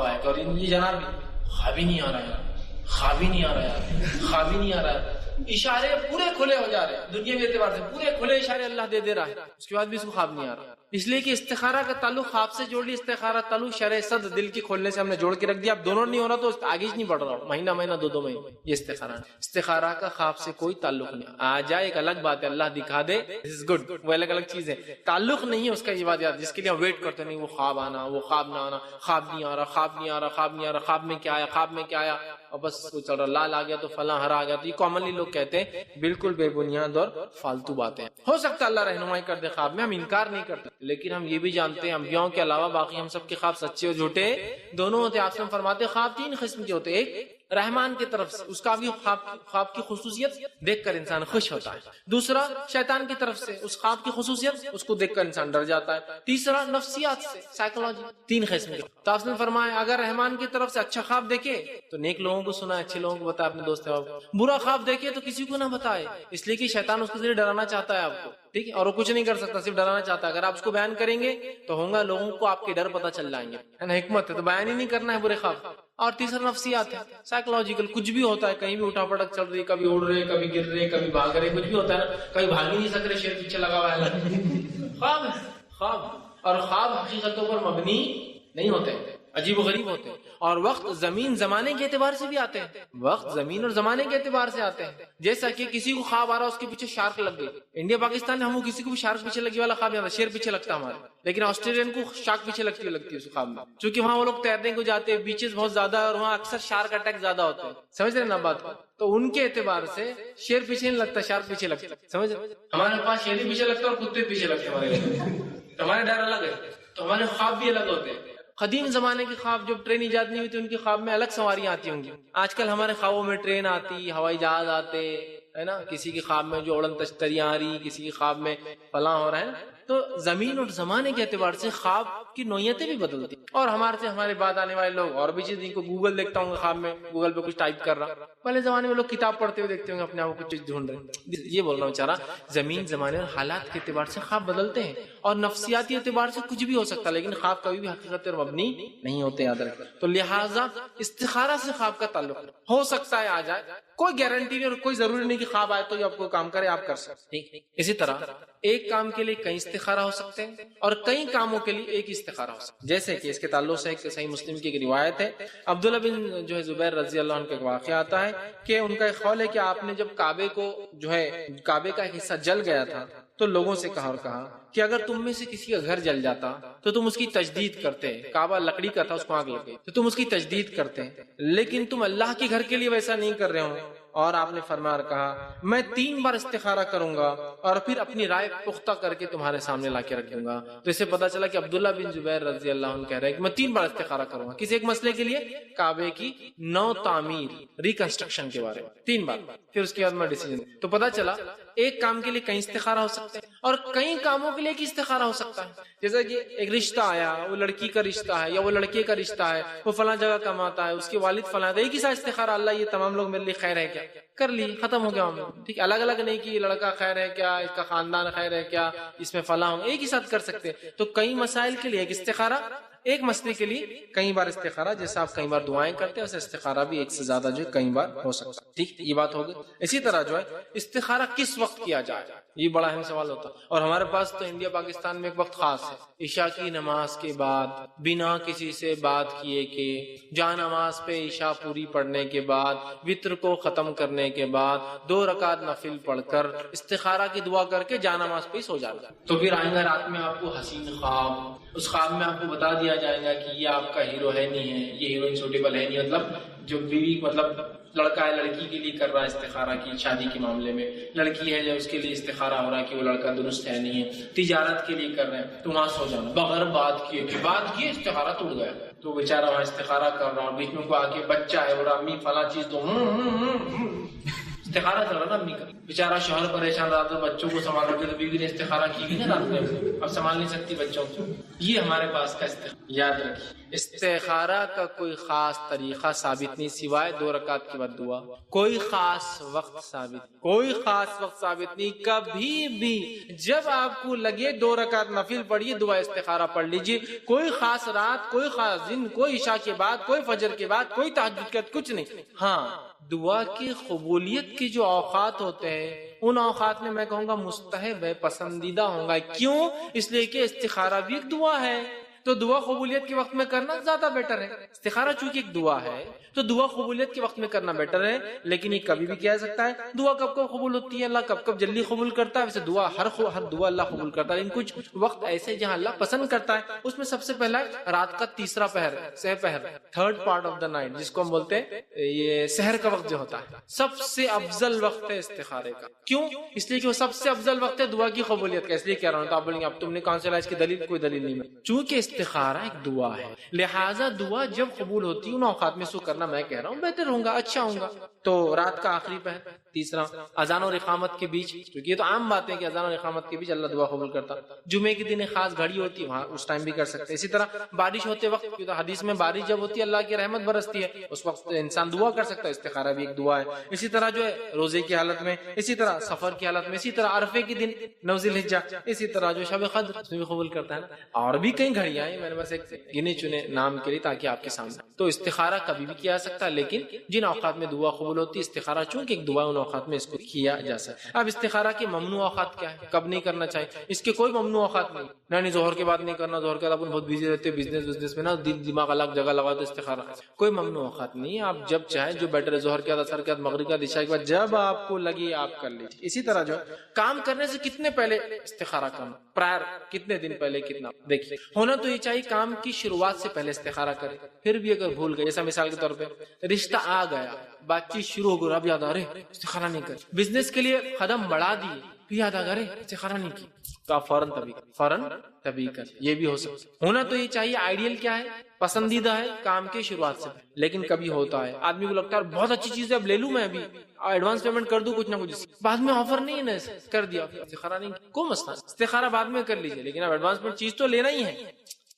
[SPEAKER 1] آیا اور یہ جناب خواب ہی نہیں آ رہا ہے، خواب ہی نہیں آ رہا ہے، خواب ہی نہیں آ رہا ہے، اشارے پورے کھلے ہو جا رہے ہیں دنیا کے اعتبار سے، پورے کھلے اشارے اللہ دے رہا ہے، اس کے بعد بھی اس کو خواب نہیں آ رہا، اس لیے کہ استخارہ کا تعلق خواب سے جوڑ لی، استخارہ تعلق شرع صدر دل کی کھولنے سے ہم نے جوڑ کے رکھ دیا، اب دونوں نہیں ہو رہا تو آگے نہیں بڑھ رہا، مہینہ دو مہینے، یہ استخارہ کا خواب سے کوئی تعلق نہیں، آ جائے ایک الگ بات ہے، اللہ دکھا دے دس از گڈ، وہ الگ چیز ہے، تعلق نہیں ہے اس کا، یہ بات یاد جس کے لیے ہم ویٹ کرتے نہیں، وہ خواب آنا، وہ خواب نہ آنا، خواب نہیں آ رہا، خواب میں کیا آیا، اور بس وہ چل رہا، لال آ گیا تو فلاں، ہرا آ گیا تو، یہ کامنلی لوگ کہتے ہیں، بالکل بے بنیاد اور فالتو باتیں، ہو سکتا ہے اللہ رہنمائی کر دے خواب میں، ہم انکار نہیں کرتے، لیکن ہم یہ بھی جانتے ہیں انبیاءوں کے علاوہ باقی ہم سب کے خواب سچے اور جھوٹے دونوں ہوتے ہیں۔ آپ سے ہم فرماتے ہیں خواب 3 قسم کے ہوتے ہیں، ایک رحمان کی طرف سے، اس کا بھی خواب کی خصوصیت دیکھ کر انسان خوش ہوتا ہے، دوسرا شیطان کی طرف سے، اس خواب کی خصوصیت اس کو دیکھ کر انسان ڈر جاتا ہے، تیسرا نفسیات سے، سائیکولوجی، 3 قسم کے۔ تو آپ نے فرمایا اگر رحمان کی طرف سے اچھا خواب دیکھے تو نیک لوگوں کو سنا، اچھے لوگوں کو بتائے، اپنے دوست احباب، برا خواب دیکھے تو کسی کو نہ بتائے، اس لیے کہ شیطان اس کے ذریعے ڈرانا چاہتا ہے آپ کو، ٹھیک ہے، اور وہ کچھ نہیں کر سکتا، صرف ڈرانا چاہتا ہے، اگر آپ اس کو بیان کریں گے تو ہوگا لوگوں کو آپ کے ڈر پتہ چل جائیں گے، ہے نا، حکمت ہے، تو بیان ہی نہیں کرنا ہے برے خواب۔ اور تیسرا نفسیات ہے، سائیکولوجیکل، کچھ بھی ہوتا ہے، کہیں بھی اٹھا پٹک چل رہی، کبھی اڑ رہے، کبھی گر رہے، کبھی بھاگ رہے، کچھ بھی ہوتا ہے نا، کبھی بھاگ ہی نہیں سک رہے، شیر پیچھے لگا ہوا ہے، خواب، اور خواب حقیقتوں پر مبنی نہیں ہوتے، عجیب و غریب ہوتے ہیں، اور وقت زمین زمانے کے اعتبار سے بھی آتے ہیں، وقت زمین اور زمانے کے اعتبار سے آتے ہیں، جیسا کہ کسی کو خواب آ رہا اس کے پیچھے شارک لگ گئی، انڈیا پاکستان میں ہم کسی کو بھی شارک پیچھے لگی والا خواب نہیں آتا، شیر پیچھے لگتا ہمارے، لیکن آسٹریلین کو شارک پیچھے لگتی ہے اس خواب میں، چونکہ وہاں وہ لوگ تیرنے کو جاتے ہیں، بیچز بہت زیادہ اور وہاں اکثر شارک اٹیک زیادہ ہوتے ہیں، سمجھ رہے نا بات کو، تو ان کے اعتبار سے شیر پیچھے نہیں لگتا، شارک پیچھے لگتا، سمجھ رہے، ہمارے پاس شیر پیچھے لگتا ہے اور کتے پیچھے لگتے ہیں، ہمارے ڈر الگ ہے، تو ہمارے خواب بھی الگ ہوتے ہیں۔ قدیم زمانے کے خواب، جب ٹرین ایجاد نہیں ہوئی تھی ان کے خواب میں الگ سواریاں آتی ہوں گی، آج کل ہمارے خوابوں میں ٹرین آتی، ہوائی جہاز آتے، ہے نا، کسی کے خواب میں جو اڑن تشتریاں آ رہی، کسی کے خواب میں فلاں ہو رہا ہے، تو زمین اور زمانے کے اعتبار سے خواب کی نوعیتیں بھی بدلتی، اور ہمارے بعد آنے والے لوگ اور بھی چیز، کو گوگل دیکھتا ہوں خواب میں، گوگل پہ کچھ ٹائپ کر رہا، پہلے زمانے میں لوگ کتاب پڑھتے ہوئے دیکھتے ہوں گے اپنے آپ کو کچھ چیز ڈھونڈ رہے، یہ بول رہا ہوں چارہ زمین زمانے اور حالات کے اعتبار سے خواب بدلتے ہیں، اور نفسیاتی اعتبار سے کچھ بھی ہو سکتا ہے، لیکن خواب کبھی بھی حقیقت اور مبنی نہیں ہوتے، یاد رکھیں۔ تو لہٰذا استخارہ سے خواب کا تعلق ہو سکتا ہے آ جائے، کوئی گارنٹی نہیں اور کوئی ضروری نہیں کہ خواب آئے تو یہ آپ کو کام کرے، آپ کر سکتے ہیں۔ اسی طرح ایک کام کے لیے کئی استخارہ ہو سکتے ہیں اور کئی کاموں کے لیے ایک استخارہ ہو سکتا ہے، جیسے کہ اس کے تعلق سے ایک صحیح مسلم کی ایک روایت ہے، عبداللہ بن زبیر رضی اللہ عنہ کا ایک واقعہ آتا ہے کہ ان کا ایک قول ہے کہ آپ نے جب کعبے کا ایک حصہ جل گیا تھا تو لوگوں سے کہا کہ اگر تم میں سے کسی کا گھر جل جاتا تو تم اس کی تجدید کرتے، کعبہ لکڑی کا تھا، اس کو آگ لگ گئی تو تم اس کی تجدید کرتے، لیکن تم اللہ کے گھر کے لیے ویسا نہیں کر رہے ہو، اور آپ نے فرمایا اور کہا میں 3 بار استخارہ کروں گا اور پھر اپنی رائے پختہ کر کے تمہارے سامنے لا کے رکھوں گا۔ تو اسے پتا چلا کہ عبداللہ بن زبیر رضی اللہ عنہ کہہ رہے ہیں کہ میں 3 بار استخارہ کروں گا کسی ایک مسئلے کے لیے، کعبے کی نو تعمیر، ریکنسٹرکشن کے بارے میں 3 بار، پھر اس کے بعد میں ڈیسیژن۔ تو پتا چلا ایک کام کے لیے کئی استخارہ ہو سکتے ہیں اور کئی کاموں کے لیے ایک استخارہ ہو سکتا ہے، جیسا کہ ایک رشتہ آیا، وہ لڑکی کا رشتہ ہے یا وہ لڑکے کا رشتہ ہے، وہ فلاں جگہ کماتا ہے، اس کے والد فلاں، ایک ہی ساتھ استخارہ، اللہ یہ تمام لوگ میرے لیے خیر ہے کیا؟ کر لی، ختم ہو گیا معاملہ. ٹھیک، الگ الگ نہیں کہ لڑکا خیر ہے کیا، اس کا خاندان خیر ہے کیا، اس میں فلاں ہو، ایک ہی ساتھ کر سکتے. تو کئی مسائل کے لیے ایک استخارہ، ایک مسئلے کے لیے کئی بار استخارہ. جیسے آپ کئی بار دعائیں کرتے ہیں ویسے استخارہ بھی ایک سے زیادہ جو کئی بار ہو سکتا ہے. ٹھیک، یہ بات ہوگی. اسی طرح جو ہے استخارہ کس وقت کیا جائے، یہ بڑا اہم سوال ہوتا ہے. اور ہمارے پاس تو انڈیا پاکستان میں ایک وقت خاص ہے، عشاء کی نماز کے بعد بنا کسی سے بات کیے کہ جا نماز پہ عشاء پوری پڑھنے کے بعد وتر کو ختم کرنے کے بعد 2 رکعت نفل پڑھ کر استخارہ کی دعا کر کے جا نماز پہ سو جانا. تو پھر آئیں گا رات میں آپ کو حسین خواب، اس خواب میں آپ کو بتا دیا جائے گا کہ یہ آپ کا ہیرو ہے نہیں ہے، یہ ہیروئن سوٹیبل ہے نہیں. مطلب جو بیوی، مطلب لڑکا ہے لڑکی کے لیے کر رہا ہے استخارہ کی شادی کے معاملے میں، لڑکی ہے جو اس کے لیے استخارہ ہو رہا ہے کہ وہ لڑکا درست ہے نہیں ہے، تجارت کے لیے کر رہے ہیں، تو وہاں سو جانا بغیر بات کیے. کہ بات کیے استخارہ ٹوٹ گیا، تو بیچارہ وہاں استخارہ کر رہا، بیچ میں کو آ کے بچہ ہے اور امی فلاں چیز تو استخارہ کر رہا نا امی کا. بیچارہ شوہر پریشان رہا تو بچوں کو سنبھال رہے تو بیوی نے استخارہ کی بھی نا رات میں، اب سنبھال نہیں سکتی بچوں کو. یہ ہمارے پاس کا استخارہ. یاد رکھیے استخارہ کا کوئی خاص طریقہ ثابت نہیں سوائے 2 رکعت کے بعد دعا. کوئی خاص وقت ثابت، کوئی خاص وقت ثابت نہیں. کبھی بھی جب آپ کو لگے 2 رکعت نفل پڑھیے، دعا استخارہ پڑھ لیجیے. کوئی خاص رات، کوئی خاص دن، کوئی عشاء کے بعد، کوئی فجر کے بعد، کوئی تہجد کے بعد، کچھ نہیں. ہاں، دعا کی قبولیت کے جو اوقات ہوتے ہیں ان اوقات میں میں کہوں گا مستحب ہے، پسندیدہ ہوں گا. کیوں؟ اس لیے کہ استخارہ بھی ایک دعا ہے، تو دعا قبولیت کے وقت میں کرنا زیادہ بیٹر ہے. استخارہ چونکہ ایک دعا ہے تو دعا قبولیت کے وقت میں کرنا بیٹر ہے. لیکن یہ کبھی بھی کیا جا سکتا ہے. دعا کب کب قبول ہوتی ہے، اللہ کب کب جلدی قبول کرتا ہے. ویسے دعا ہر دعا اللہ قبول کرتا ہے، لیکن کچھ وقت ایسے جہاں اللہ پسند کرتا ہے. اس میں سب سے پہلا ہے رات کا تیسرا پہر، سہ پہر، 3rd part of the night، جس کو ہم بولتے ہیں یہ سحر کا وقت جو ہوتا ہے، سب سے افضل وقت ہے استخارے کا. کیوں؟ اس لیے کہ وہ سب سے افضل وقت ہے دعا کی قبولیت کا. اس لیے کہہ رہا ہوں. تو آپ بولیں گے اب تم نے کون سے لایا، اس کی دلیل؟ کوئی دلیل نہیں. چونکہ استخارہ ایک دعا ہے، لہٰذا دعا جب قبول ہوتی ہے ان اوقات میں سو کرنا میں کہہ رہا ہوں بہتر ہوں گا، اچھا ہوں گا. تو رات کا آخری پہر، تیسرا اذان اور اقامت کے بیچ، کیونکہ یہ تو عام بات ہے کہ اذان اور اقامت کے بیچ اللہ دعا قبول کرتا. جمعے کے دن ایک خاص گھڑی ہوتی ہے، وہاں اس ٹائم بھی کر سکتے ہیں. اسی طرح بارش ہوتے وقت، کیونکہ حدیث میں بارش جب ہوتی ہے اللہ کی رحمت برستی ہے، اس وقت انسان دعا کر سکتا ہے. استخارہ بھی ایک دعا ہے. اسی طرح جو ہے روزے کی حالت میں، اسی طرح سفر کی حالت میں، اسی طرح عرفے کے دن 9 ذی الحجہ، اسی طرح جو شب قدر اس میں بھی قبول کرتا ہے نا. اور بھی کئی گھڑیاں ہیں، میں نے بس ایک گنے چنے نام کے لیے تاکہ آپ کے سامنے. تو استخارہ کبھی بھی کیا جا سکتا ہے، لیکن جن اوقات میں دعا قبول ہوتی ہے استخارہ چونکہ ایک دعا ان اوقات میں اس کو کیا جا سکتا ہے. اب استخارہ کے ممنوع اوقات کیا ہے، کب نہیں کرنا چاہیے؟ اس کے کوئی ممنوع اوقات نہیں. نہیں ظہر کے بعد نہیں کرنا، ظہر کے بعد اپن بہت بزی رہتے بزنس میں نا، دماغ الگ جگہ لگا تو استخارہ. کوئی ممنوع اوقات نہیں ہے، آپ جب چاہیں جو بیٹر ہے، ظہر کے بعد، اثر کے بعد، مغرب کے بعد، عشاء کے بعد، جب آپ کو لگے آپ کر لیجیے. اسی طرح جو کام کرنے سے کتنے پہلے استخارہ کرنا، پرائر کتنے دن پہلے کتنا. دیکھیے ہونا تو یہ چاہیے کام کی شروعات سے پہلے استخارہ کرے. پھر بھی اگر بھول گئے، جیسا مثال کے طور پہ رشتہ آ گیا، بات چیت شروع ہو گئی، اب یاد آ رہے استخارہ نہیں کر. بزنس کے لیے قدم بڑھا دیے، پھر یاد آ گئے استخارہ نہیں کی، تو آپ فوراً تبھی کر. یہ بھی ہو سکتا. ہونا تو یہ چاہیے آئیڈیل کیا ہے، پسندیدہ ہے کام کے شروعات سے. لیکن کبھی ہوتا ہے آدمی کو لگتا ہے بہت اچھی چیز ہے، اب لے لوں میں، ابھی ایڈوانس پیمنٹ کر دوں کچھ نہ کچھ، بعد میں آفر نہیں ہے نا، کر دیا استخارہ نہیں. کوئی مسئلہ، استخارہ بعد میں کر لیجیے، لیکن اب ایڈوانس پیمنٹ چیز تو لینا ہی ہے.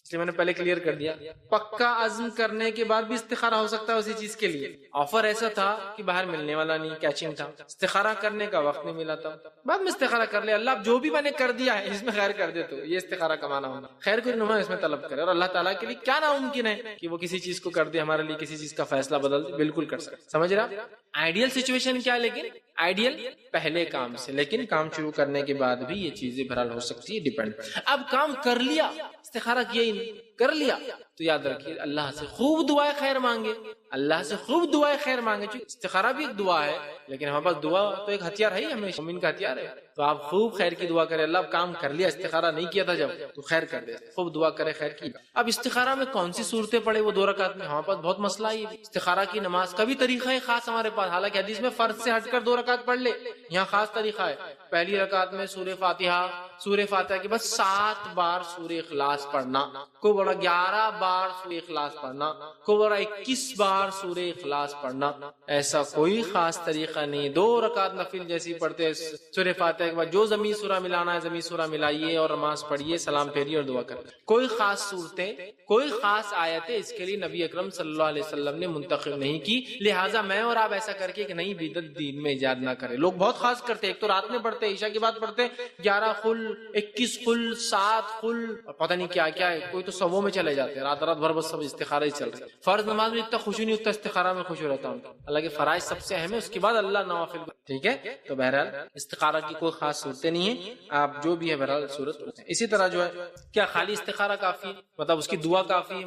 [SPEAKER 1] اس لیے میں نے پہلے کلیئر کر دیا. پکا عزم کرنے کے بعد بھی استخارہ ہو سکتا ہے اسی چیز کے لیے. آفر ایسا تھا کہ باہر ملنے والا نہیں، کیچنگ تھا، استخارہ کرنے کا وقت نہیں ملا تھا، بعد میں استخارہ کر لیا. اللہ جو بھی میں نے کر دیا ہے اس میں خیر کر دے، تو یہ استخارہ کمانا ہوگا. خیر کو نما اس میں طلب کرے، اور اللہ تعالیٰ کے لیے کیا ناممکن ہے کہ وہ کسی چیز کو کر دے ہمارے لیے، کسی چیز کا فیصلہ بدل دے. بالکل کر سکتے. سمجھ رہا؟ آئیڈیل سچویشن کیا، لیکن آئیڈیل پہلے کام سے، لیکن کام شروع کرنے کے بعد بھی یہ چیزیں بہرحال ہو سکتی ہے، ڈیپینڈ. اب کام کر لیا، استخارہ کیا ہی نہیں، کر لیا، تو یاد رکھیے اللہ سے خوب دعائیں خیر مانگے، اللہ سے خوب دعائیں خیر مانگے. استخارہ بھی ایک دعا ہے، لیکن ہمارے پاس دعا تو ایک ہتھیار ہے ہی، ہمیشہ مومن کا ہتھیار ہے. تو آپ خوب خیر کی دعا کریں. اللہ اب کام کر لیا، استخارہ نہیں کیا تھا جب، تو خیر کر دے، خوب دعا کرے خیر کی. اب استخارہ میں کون سی صورتیں پڑھے، وہ 2 رکعت میں ہمارے پاس بہت مسئلہ ہے. استخارہ کی نماز کا بھی طریقہ ہے خاص ہمارے پاس، حالانکہ حدیث میں فرض سے ہٹ کر 2 رکعت پڑھ لے، یہاں خاص طریقہ ہے. پہلی رکعت میں سورہ فاتحہ کے بعد 7 بار سورہ اخلاص پڑھنا، کو بڑا 11 بار سورہ اخلاص پڑھنا، کو بڑا 21 بار سورہ اخلاص پڑھنا. ایسا کوئی خاص طریقہ طریقہ نہیں. 2 رکعت نفل جیسی پڑھتے سورہ فاتحہ کے بعد جو زمین سورہ ملانا ہے زمین سورہ ملائیے اور نماز پڑھیے, سلام پھیریے اور دعا کریں. کوئی خاص صورتیں, کوئی خاص آیتیں اس کے لیے نبی اکرم صلی اللہ علیہ وسلم نے منتخب نہیں کی. لہٰذا میں اور آپ ایسا کر کے کہ نئی بدعت دین میں ایجاد نہ کریں. لوگ بہت خاص کرتے, ایک تو رات میں پڑھتے, عشاء کے بعد پڑھتے 11 خل 21 خل 7 خل پتہ نہیں کیا کیا ہے. کوئی تو سووں میں چلے جاتے ہیں, رات بھر بس سب استخارہ ہی چل رہے. فرض نماز میں اتنا خوشی نہیں, اتنا استخارہ میں خوش رہتا ہوں. اللہ کے فرائض سب سے اہم ہے, اس کے بعد اللہ نوافل. ٹھیک ہے, تو بہرحال استخارہ کی کوئی خاص صورتیں نہیں ہیں, آپ جو بھی ہے بہرحال صورت. اسی طرح جو ہے کیا خالی استخارہ کافی, مطلب اس کی دعا کافی ہے,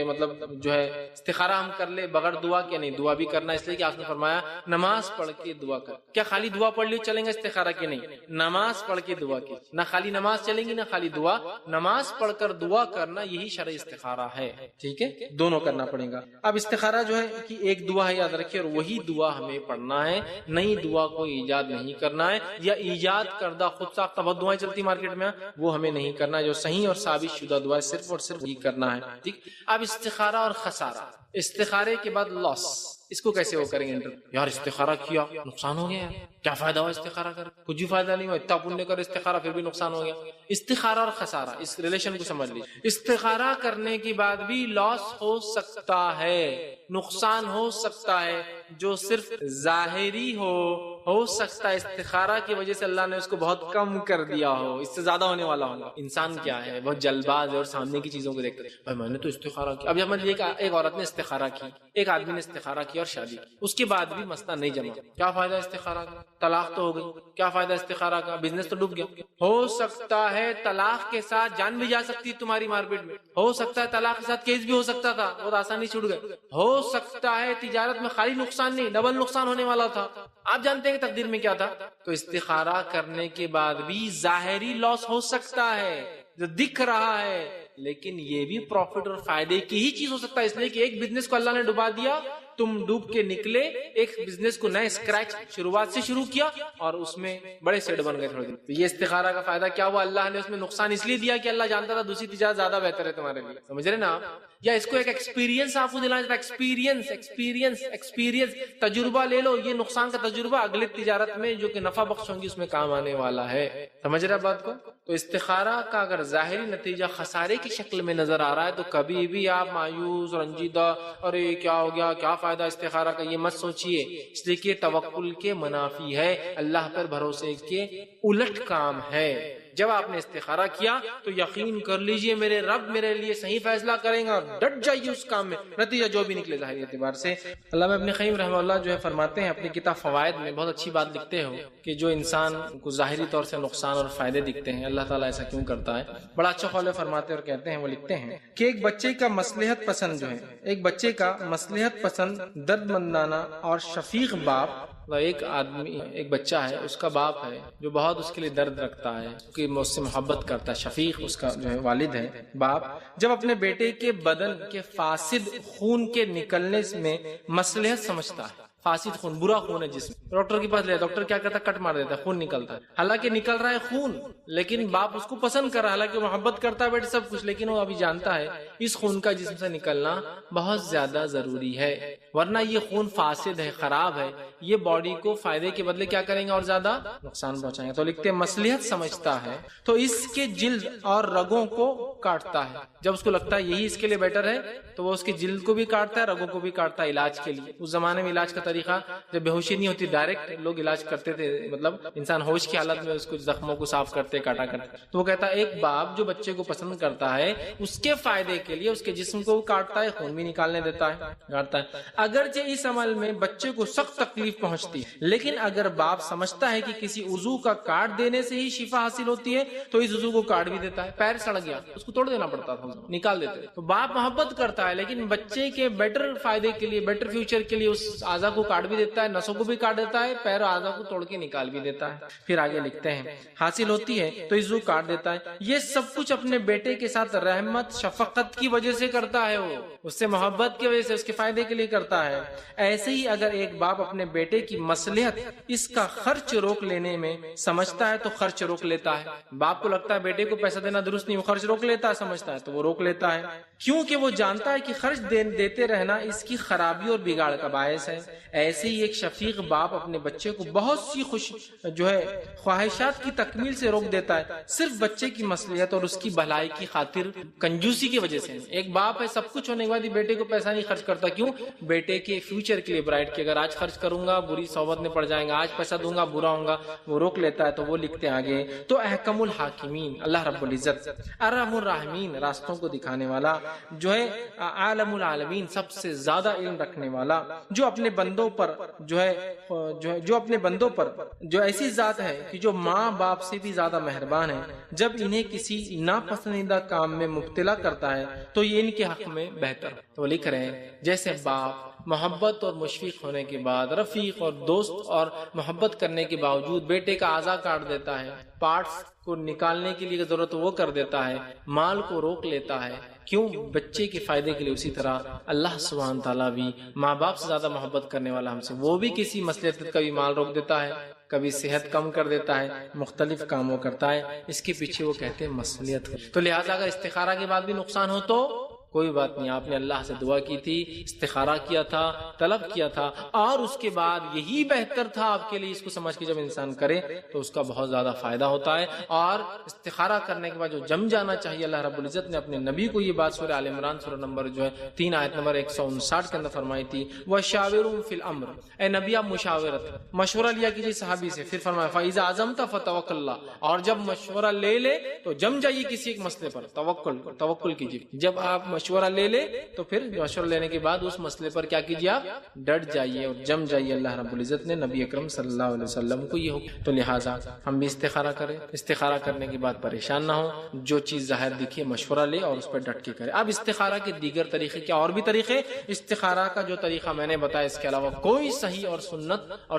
[SPEAKER 1] مطلب جو ہے استخارہ ہم کر لے بغیر دعا کے نہیں, دعا بھی کرنا, اس لیے کہ آپ نے فرمایا نماز پڑھ کے دعا کر. کیا خالی دعا پڑھ لی چلیں گے استخارہ کے؟ نہیں, نماز پڑھ کے دعا کی. نہ خالی نماز چلیں گی نہ خالی دعا, نماز پڑھ کر دعا کرنا یہی شرع استخارہ ہے. ٹھیک ہے, دونوں کرنا پڑے گا. اب استخارہ جو ہے کہ ایک دعا ہے, یاد رکھیے, اور وہی دعا ہمیں پڑھنا ہے, نئی دعا کو ایجاد نہیں کرنا ہے, یا ایجاد کردہ خود ساختہ بہت دعائیں چلتی مارکیٹ میں, وہ ہمیں نہیں کرنا ہے. جو صحیح اور ثابت شدہ دعا ہے صرف اور صرف وہی کرنا ہے. ٹھیک. اب استخارہ اور خسارہ, استخارے کے بعد لاس, اس کو کیسے وہ کریں گے؟ یار استخارہ کیا نقصان ہو گیا, کیا فائدہ ہوا استخارہ کر؟ کچھ بھی فائدہ نہیں ہوا, اتنا پنے کر استخارہ پھر بھی نقصان ہو گیا. استخارہ اور خسارہ, اس ریلیشن کو سمجھ لیجیے. استخارہ کرنے کے بعد بھی لاس ہو سکتا ہے, نقصان ہو سکتا ہے, جو صرف ظاہری ہو سکتا ہے استخارہ کی وجہ سے اللہ نے اس کو بہت کم کر دیا ہو, اس سے زیادہ ہونے والا ہوگا. انسان کیا ہے, بہت جلد باز ہے اور سامنے کی چیزوں کو دیکھتے ہیں, بھائی میں نے تو استخارہ کیا. اب جب مجھے ایک عورت نے استخارہ کی, ایک آدمی نے استخارہ کیا اور شادی کی, اس کے بعد بھی مسئلہ نہیں جمع, کیا فائدہ استخارہ کا؟ طلاق تو ہو گئی, کیا فائدہ استخارہ کا؟ بزنس تو ڈوب گیا. ہو سکتا ہے طلاق کے ساتھ جان بھی جا سکتی تمہاری مارکیٹ میں, ہو سکتا ہے طلاق کے ساتھ کیس بھی ہو سکتا تھا, بہت آسانی چھوٹ گئے. ہو سکتا ہے تجارت میں خالی نقصان نہیں ڈبل نقصان ہونے والا تھا. آپ جانتے ہیں کہ تقدیر میں کیا تھا. تو استخارہ کرنے کے بعد بھی ظاہری لاس ہو سکتا ہے جو دکھ رہا ہے, لیکن یہ بھی پروفٹ اور فائدے کی ہی چیز ہو سکتا ہے. اس لیے کہ ایک بزنس کو اللہ نے ڈبا دیا, تم ڈوب کے نکلے, ایک بزنس کو نئے اسکریچ شروعات سے شروع کیا اور اس میں بڑے سیٹ بن گئے تھوڑے دن. تو یہ استخارہ کا فائدہ کیا ہوا؟ اللہ نے اس میں نقصان اس لیے دیا کہ اللہ جانتا تھا دوسری تجارت زیادہ بہتر ہے تمہارے لیے. سمجھ رہے نا آپ؟ یا اس کو ایک ایکسپیرینس آپ کو دلانا چاہتا ہے, ایکسپیرینس تجربہ لے لو, یہ نقصان کا تجربہ اگلے تجارت میں جو کہ نفع بخش ہوگی اس میں کام آنے والا ہے. سمجھ رہے بات کو؟ تو استخارہ کا اگر ظاہری نتیجہ خسارے کی شکل میں نظر آ رہا ہے تو کبھی بھی آپ مایوس رنجیدہ, ارے کیا ہو گیا, کیا فائدہ استخارہ کا, یہ مت سوچئے. اس لیے کہ توکل کے منافی ہے, اللہ پر بھروسے کے الٹ کام ہے. جب آپ نے استخارہ کیا تو یقین کر لیجئے میرے رب میرے لیے صحیح فیصلہ کریں گا, ڈٹ جائیے اس کام میں, نتیجہ جو بھی نکلے ظاہری اعتبار سے. علامہ ابن قیم رحمہ اللہ جو ہے فرماتے ہیں اپنی کتاب فوائد میں, بہت اچھی بات لکھتے ہو کہ جو انسان کو ظاہری طور سے نقصان اور فائدے دکھتے ہیں, اللہ تعالیٰ ایسا کیوں کرتا ہے. بڑا اچھا قول فرماتے اور کہتے ہیں, وہ لکھتے ہیں کہ ایک بچے کا مصلحت پسند جو ہے, ایک بچے کا مصلحت پسند درد مندانہ اور شفیق باپ, ایک بچہ ہے, اس کا باپ ہے جو بہت اس کے لیے درد رکھتا ہے, کہ اس سے محبت کرتا ہے, شفیق اس کا جو ہے والد ہے باپ, جب اپنے بیٹے کے بدن کے فاسد خون کے نکلنے میں مصلحت سمجھتا ہے, فاسد خون, برا خون ہے جسم, ڈاکٹر کے پاس لے, ڈاکٹر کیا کرتا ہے, کٹ مار دیتا ہے, خون نکلتا ہے, حالانکہ نکل رہا ہے خون, لیکن باپ اس کو پسند کر رہا ہے, حالانکہ محبت کرتا ہے بیٹے سب کچھ, لیکن وہ ابھی جانتا ہے اس خون کا جسم سے نکلنا بہت زیادہ ضروری ہے, ورنہ یہ خون فاسد ہے, خراب ہے, یہ باڈی کو فائدے کے بدلے کیا کریں گے اور زیادہ نقصان پہنچائیں گے. تو لکھتے ہیں مصلحت سمجھتا ہے تو اس کے جلد اور رگوں کو کاٹتا ہے. جب اس کو لگتا ہے یہی اس کے لیے بیٹر ہے تو وہ اس کی جلد کو بھی کاٹتا ہے, رگوں کو بھی کاٹتا ہے علاج کے لیے. اس زمانے میں علاج کا طریقہ جب بے ہوشی نہیں ہوتی ڈائریکٹ لوگ علاج کرتے تھے, مطلب انسان ہوش کی حالت میں اس کو زخموں کو صاف کرتے کاٹا کرتے. تو وہ کہتا ہے ایک باپ جو بچے کو پسند کرتا ہے اس کے فائدے کے لیے اس کے جسم کو کاٹتا ہے, خون بھی نکالنے دیتا ہے, کاٹتا ہے. اگرچہ اس عمل میں بچے کو سخت تکلیف پہنچتی ہے, لیکن اگر باپ سمجھتا ہے کہ کسی عضو کا کاٹ دینے سے ہی شفا حاصل ہوتی ہے تو اس عضو کو کاٹ بھی دیتا ہے. پیر سڑ گیا اس کو توڑ دینا پڑتا تھا, نکال دیتے. تو باپ محبت کرتا ہے لیکن بچے کے بیٹر فائدے کے لیے, بیٹر فیوچر کے لیے اس اعضا کو کاٹ بھی دیتا ہے, نسوں کو بھی کاٹ دیتا ہے, پیر اعضا کو توڑ کے نکال بھی دیتا ہے. پھر آگے لکھتے ہیں حاصل ہوتی ہے تو عضو کاٹ دیتا ہے. یہ سب کچھ اپنے بیٹے کے ساتھ رحمت شفقت کی وجہ سے کرتا ہے, وہ اس سے محبت کی وجہ سے اس کے فائدے کے لیے کرتا ہے. ایسے ہی اگر ایک باپ اپنے بیٹے کی مصلحت اس کا خرچ روک لینے میں سمجھتا ہے تو خرچ روک لیتا ہے. باپ کو لگتا ہے بیٹے کو پیسہ دینا درست نہیں، وہ خرچ روک لیتا ہے، سمجھتا ہے تو وہ روک لیتا ہے، کیونکہ وہ جانتا ہے کہ خرچ دیتے رہنا اس کی خرابی اور بگاڑ کا باعث ہے. ایسے ہی ایک شفیق باپ اپنے بچے کو بہت سی خواہشات کی تکمیل سے روک دیتا ہے، صرف بچے کی مصلحت اور اس کی بھلائی کی خاطر کنجوسی کی وجہ سے. ایک باپ ہے سب کچھ ہونے کے بعد بیٹے کو پیسہ نہیں خرچ کرتا، کیوں؟ بیٹے کے فیوچر کے لیے، برائٹ کے اگر آج خرچ کروں گا بری صحبت میں پڑ جائیں گا، آج پیسہ دوں گا برا ہوں گا، وہ روک لیتا ہے. تو وہ لکھتے ہیں آگے، تو احکم الحاکمین اللہ رب العزت، ارحم الراحمین راستوں کو دکھانے والا جو ہے، عالم العالمین سب سے زیادہ علم رکھنے والا، جو اپنے بندوں پر جو ایسی ذات ہے کہ جو ماں باپ سے بھی زیادہ مہربان ہے، جب انہیں کسی ناپسندیدہ کام میں مبتلا کرتا ہے تو یہ ان کے حق میں بہتر. تو لکھ رہے ہیں جیسے باپ محبت اور مشفق ہونے کے بعد، رفیق اور دوست اور محبت کرنے کے باوجود بیٹے کا اعضا کاٹ دیتا ہے، پارٹس کو نکالنے کے لیے ضرورت وہ کر دیتا ہے، مال کو روک لیتا ہے، کیوں؟ بچے کے فائدے کے لیے. اسی طرح اللہ سبحانہ تعالیٰ بھی ماں باپ سے زیادہ محبت کرنے والا ہم سے، وہ بھی کسی مصلحت کا بھی مال روک دیتا ہے، کبھی صحت کم کر دیتا ہے، مختلف کاموں کرتا ہے، اس کے پیچھے وہ کہتے ہیں مصلحت. تو لہٰذا اگر استخارہ کے بعد بھی نقصان ہو تو کوئی بات نہیں، آپ نے اللہ سے دعا کی تھی، استخارہ کیا تھا، طلب کیا تھا، اور اس کے بعد یہی بہتر تھا آپ کے لیے. اس کو سمجھ کے جب انسان کرے تو اس کا بہت زیادہ فائدہ ہوتا ہے. اور استخارہ کرنے کے بعد جو جم جانا چاہیے، اللہ رب العزت نے اپنے نبی کو یہ بات سورہ آل عمران سورہ نمبر 3 آیت نمبر 159 کے اندر فرمائی تھی، وَشَاوِرْهُمْ فِي الْأَمْرِ، اے نبی آپ مشاورت مشورہ لیا کیجیے صحابی سے. پھر فرمایا فَإِذَا عَزَمْتَ فَتَوَكَّلْ اللَّهِ، اور جب مشورہ لے لے تو جم جائیے کسی ایک مسئلے پر، توکل کیجیے. جب آپ مشورہ لے لے تو پھر مشورہ لینے کے بعد اس مسئلے پر کیا کیجیے، آپ ڈٹ جائیے اور جم جائیے. اللہ رب العزت نے نبی اکرم صلی اللہ علیہ وسلم کو یہ حکم. تو لہٰذا ہم بھی استخارہ کریں، استخارہ کرنے کے بعد پریشان نہ ہو، جو چیز ظاہر دکھے مشورہ لے اور اس پر ڈٹ کے کرے. اب استخارہ کے دیگر طریقے کیا اور بھی طریقے، استخارہ کا جو طریقہ میں نے بتایا اس کے علاوہ کوئی صحیح اور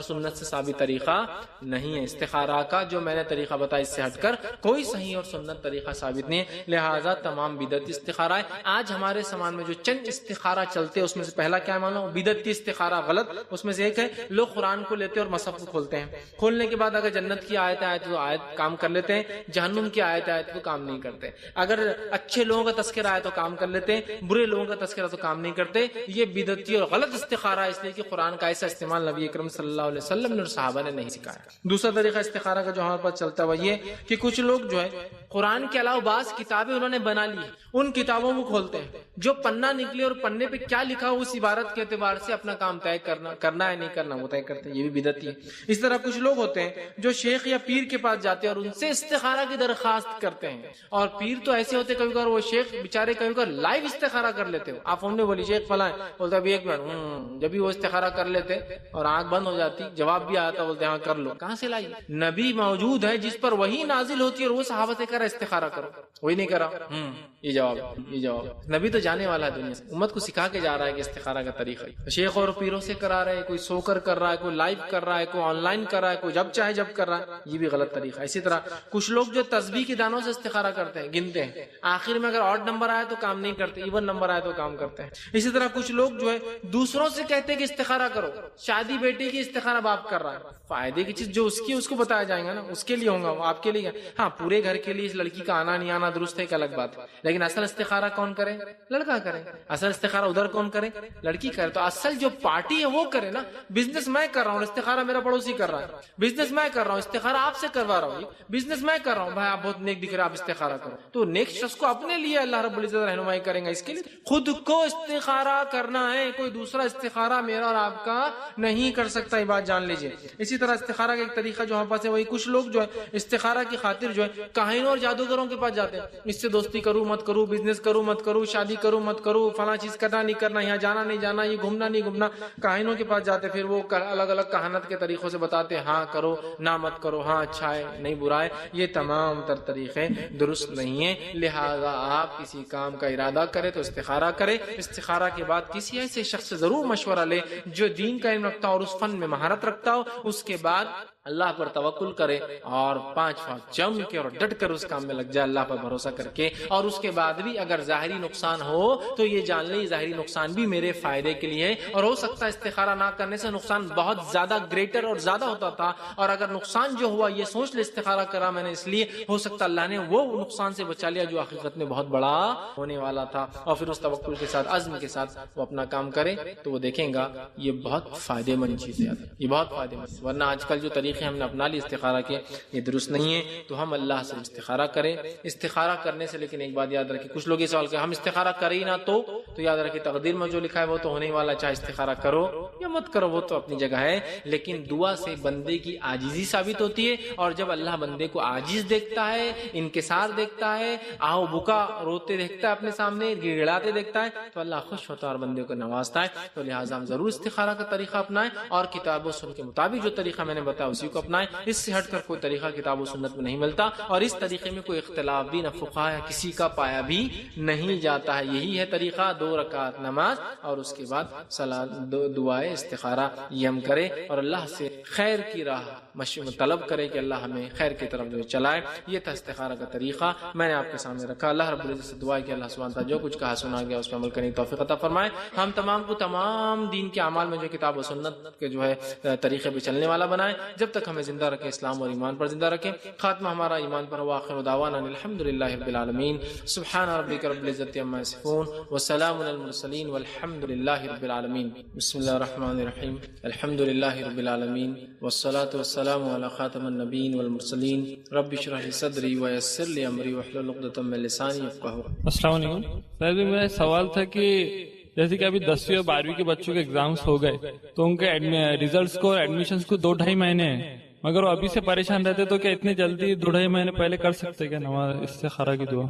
[SPEAKER 1] سنت سے ثابت طریقہ نہیں ہے. استخارہ کا جو میں نے طریقہ بتایا اس سے ہٹ کر کوئی صحیح اور سنت طریقہ ثابت نہیں ہے. لہٰذا تمام بدعت استخارہ ہے. آج ہمارے سامان میں جو چند استخارہ چلتے ہیں اس میں سے پہلا کیا مانو، بدعتی استخارہ غلط. اس میں سے ایک ہے لوگ قرآن کو لیتے اور مصحف کو کھولتے ہیں، کھولنے کے بعد اگر جنت کی آیت آئے تو آیت کام کر لیتے ہیں، جہنم کی آیت آئے تو کام نہیں کرتے. اگر اچھے لوگوں کا تذکرہ آئے تو کام کر لیتے ہیں، برے لوگوں کا تذکرہ تو کام نہیں کرتے. یہ بدعتی اور غلط استخارہ ہے، اس لیے کہ قرآن کا ایسا استعمال نبی اکرم صلی اللہ علیہ وسلم نے اور صحابہ نے نہیں سکھایا. دوسرا طریقہ استخارہ کا جو ہمارے پاس چلتا ہے وہ یہ کہ کچھ لوگ جو ہے قرآن کے علاوہ بعض کتابیں انہوں نے بنا لی، ان کتابوں کو کھولتے ہیں، جو پنہ نکلے اور پنے پہ کیا لکھا ہو اس عبارت کے اعتبار سے اپنا کام طے کرنا ہے نہیں کرنا وہ طے کرتے ہیں. یہ بھی بدعتی ہے. اس طرح کچھ لوگ ہوتے ہیں جو شیخ یا پیر کے پاس جاتے ہیں اور ان سے استخارہ کی درخواست کرتے ہیں. اور پیر تو ایسے ہوتے کبھی کبھار وہ شیخ بیچارے کبھی کبھار لائیو استخارہ کر لیتے ہو. آپ ہم نے بولی شیخ فلاں بولتا ابھی ایک منٹ، جب بھی وہ استخارہ کر لیتے اور آنکھ بند ہو جاتی، جواب بھی آتا، بولتے ہاں کر لو. کہاں سے لائی؟ نبی موجود ہے جس پر وہی نازل ہوتی ہے اور وہ صحابہ سے کہہ رہا استخارہ کرو، وہی نہیں کرا. یہ جواب نبی تو جانے والا ہے دنیا سے، امت کو سکھا کے جا رہا ہے کہ استخارہ کا طریقہ. شیخ اور پیروں سے کرا رہے ہیں، کوئی سو کر رہا ہے، کوئی لائیو کر رہا ہے، کوئی آن لائن کر رہا ہے، کوئی جب چاہے جب کر رہا ہے. یہ بھی غلط طریقہ. اسی طرح کچھ لوگ جو تسبیح کے دانوں سے استخارہ کرتے ہیں، گنتے ہیں، آخر میں اگر آڈ نمبر آئے تو کام نہیں کرتے، ایون نمبر آئے تو کام کرتے ہیں. اسی طرح کچھ لوگ جو ہے دوسروں سے کہتے ہیں کہ استخارہ کرو. شادی بیٹی کی استخارہ باپ کر رہا ہے، فائدے کی چیز جو اس کو بتایا جائے گا نا، اس کے لیے ہوگا، وہ آپ کے لیے. ہاں پورے گھر کے لیے اس لڑکی کا آنا نہیں آنا درست ہے، ایک الگ بات ہے. لیکن اصل استخارہ کون کرے؟ لڑکا کرے. اصل استخارہ ادھر کون کرے؟ لڑکی کرے. تو اصل جو پارٹی ہے وہ کرے نا. بزنس میں کر رہا ہوں، استخارہ میرا پڑوسی کر رہا ہے. بزنس میں کر رہا ہوں، استخارہ آپ سے کروا رہا ہوں. بزنس میں کر رہا ہوں، بھائی آپ بہت نیک دکھ رہے، آپ استخارہ کرو. تو نیک شخص کو اپنے لیے اللہ رب العزت رہنمائی کریں گا. اس کے لیے خود کو استخارہ کرنا ہے، کوئی دوسرا استخارہ میرا اور آپ کا نہیں کر سکتا. یہ بات جان لیجیے. اسی طرح استخارہ کا ایک طریقہ جو ہمارے پاس ہے وہی کچھ لوگ جو ہے استخارہ کی خاطر جو ہے کاہنوں اور جادوگروں کے پاس جاتے ہیں. اس سے دوستی کروں مت کروں، بزنس کروں مت کروں، شادی کروں مت کروں، فلاں چیز کرنا نہیں کرنا، یہاں جانا نہیں جانا، یہ گھومنا نہیں گھومنا. کاہنوں کے پاس جاتے، پھر وہ الگ الگ کہانت کے طریقوں سے بتاتے ہیں، ہاں کرو نہ مت کرو، ہاں اچھا ہے نہیں برا ہے. یہ تمام تر طریقے درست نہیں ہیں. لہذا آپ کسی کام کا ارادہ کرے تو استخارہ کرے. استخارہ کے بعد کسی ایسے شخص سے ضرور مشورہ لے جو دین کا علم رکھتا ہو اور اس فن میں مہارت رکھتا ہو. اس کے بعد اللہ پر توکل کرے اور 5 وقت جم کے اور ڈٹ کر اس کام میں لگ جائے اللہ پر بھروسہ کر کے، اور اس کے بعد بھی اگر ظاہری نقصان ہو تو یہ جان لے ظاہری نقصان بھی میرے فائدے کے لیے ہے، اور ہو سکتا ہے استخارہ نہ کرنے سے نقصان بہت زیادہ گریٹر اور زیادہ ہوتا تھا، اور اگر نقصان جو ہوا یہ سوچ لے استخارہ کرا میں نے اس لیے، ہو سکتا اللہ نے وہ نقصان سے بچا لیا جو حقیقت میں بہت بڑا ہونے والا تھا، اور پھر اس توکل کے ساتھ عزم کے ساتھ وہ اپنا کام کرے تو وہ دیکھیں گا یہ بہت فائدے مند چیز ہے، یہ بہت فائدے مند، ورنہ آج کل جو طریقے ہم نے اپنا لی استخارہ کے یہ درست نہیں ہے۔ تو ہم اللہ سے استخارہ کریں، استخارہ کرنے سے لیکن ایک بات یاد رکھیں، کچھ لوگ یہ سوال کریں ہم استخارہ کریں ہی نہ تو یاد رکھیں تقدیر میں جو لکھا ہے وہ تو ہونے والا، چاہے استخارہ کرو یا مت کرو وہ تو اپنی جگہ ہے، لیکن دعا سے بندے کی عاجزی ثابت ہوتی ہے، اور جب اللہ بندے کو عاجز دیکھتا ہے، انکسار دیکھتا ہے، آہو بکا روتے دیکھتا ہے اپنے سامنے، گڑ گڑاتے دیکھتا ہے تو اللہ خوش ہوتا ہے اور بندے کو نوازتا ہے۔ تو لہٰذا ہم ضرور استخارہ کا طریقہ اپنائیں اور کتاب و سنت کے مطابق جو طریقہ میں نے بتایا اسی کو اپنائیں، اس سے ہٹ کر کوئی طریقہ کتاب و سنت میں نہیں ملتا، اور اس طریقے میں کوئی اختلاف بھی نہ فقہا یا کسی کا پایا بھی نہیں جاتا ہے۔ یہی ہے طریقہ 2 رکعت نماز اور اس کے بعد دعائے استخارہ یہ ہم کرے اور اللہ سے خیر کی راہ طلب کرے کہ اللہ ہمیں خیر کی طرف جو چلائے۔ یہ تھا استخارہ کا طریقہ میں نے آپ کے سامنے رکھا۔ اللہ رب العزت سے دعا ہے کہ اللہ سبحانہ وتعالی جو کچھ کہا سنا گیا اس پہ عمل کرنے کی توفیق عطا فرمائے۔ ہم تمام کو تمام دین کے اعمال میں جو کتاب و سنت کے جو ہے طریقے پہ چلنے والا بنائے، جب تک ہمیں زندہ رکھے اسلام اور ایمان پر زندہ رکھے، خاتمہ ہمارا ایمان پر ہوا۔ آخر دعوانا الحمدللہ رب العالمین، سبحان ربک رب العزت عما یصفون وسلام علی المرسلین والحمد للہ رب العالمین۔ بسم اللہ الرحمن الرحیم، الحمد للہ رب العالمین والصلاة والسلام علی خاتم النبیین والمرسلین، رب اشرح لی صدری ویسر لی امری واحلل عقدۃ من لسانی یفقہوا۔
[SPEAKER 2] السلام علیکم سر جی، میرا سوال تھا کہ جیسے کہ ابھی 10ویں اور 12ویں کے بچوں کے ایگزامس ہو گئے تو ان کے ریزلٹس کو اور ایڈمیشنس کو 2-2.5 مہینے ہیں، مگر وہ ابھی سے پریشان رہتے تو کیا اتنی جلدی 2-2.5 مہینے پہلے کر سکتے کیا نماز استخارہ کی دعا؟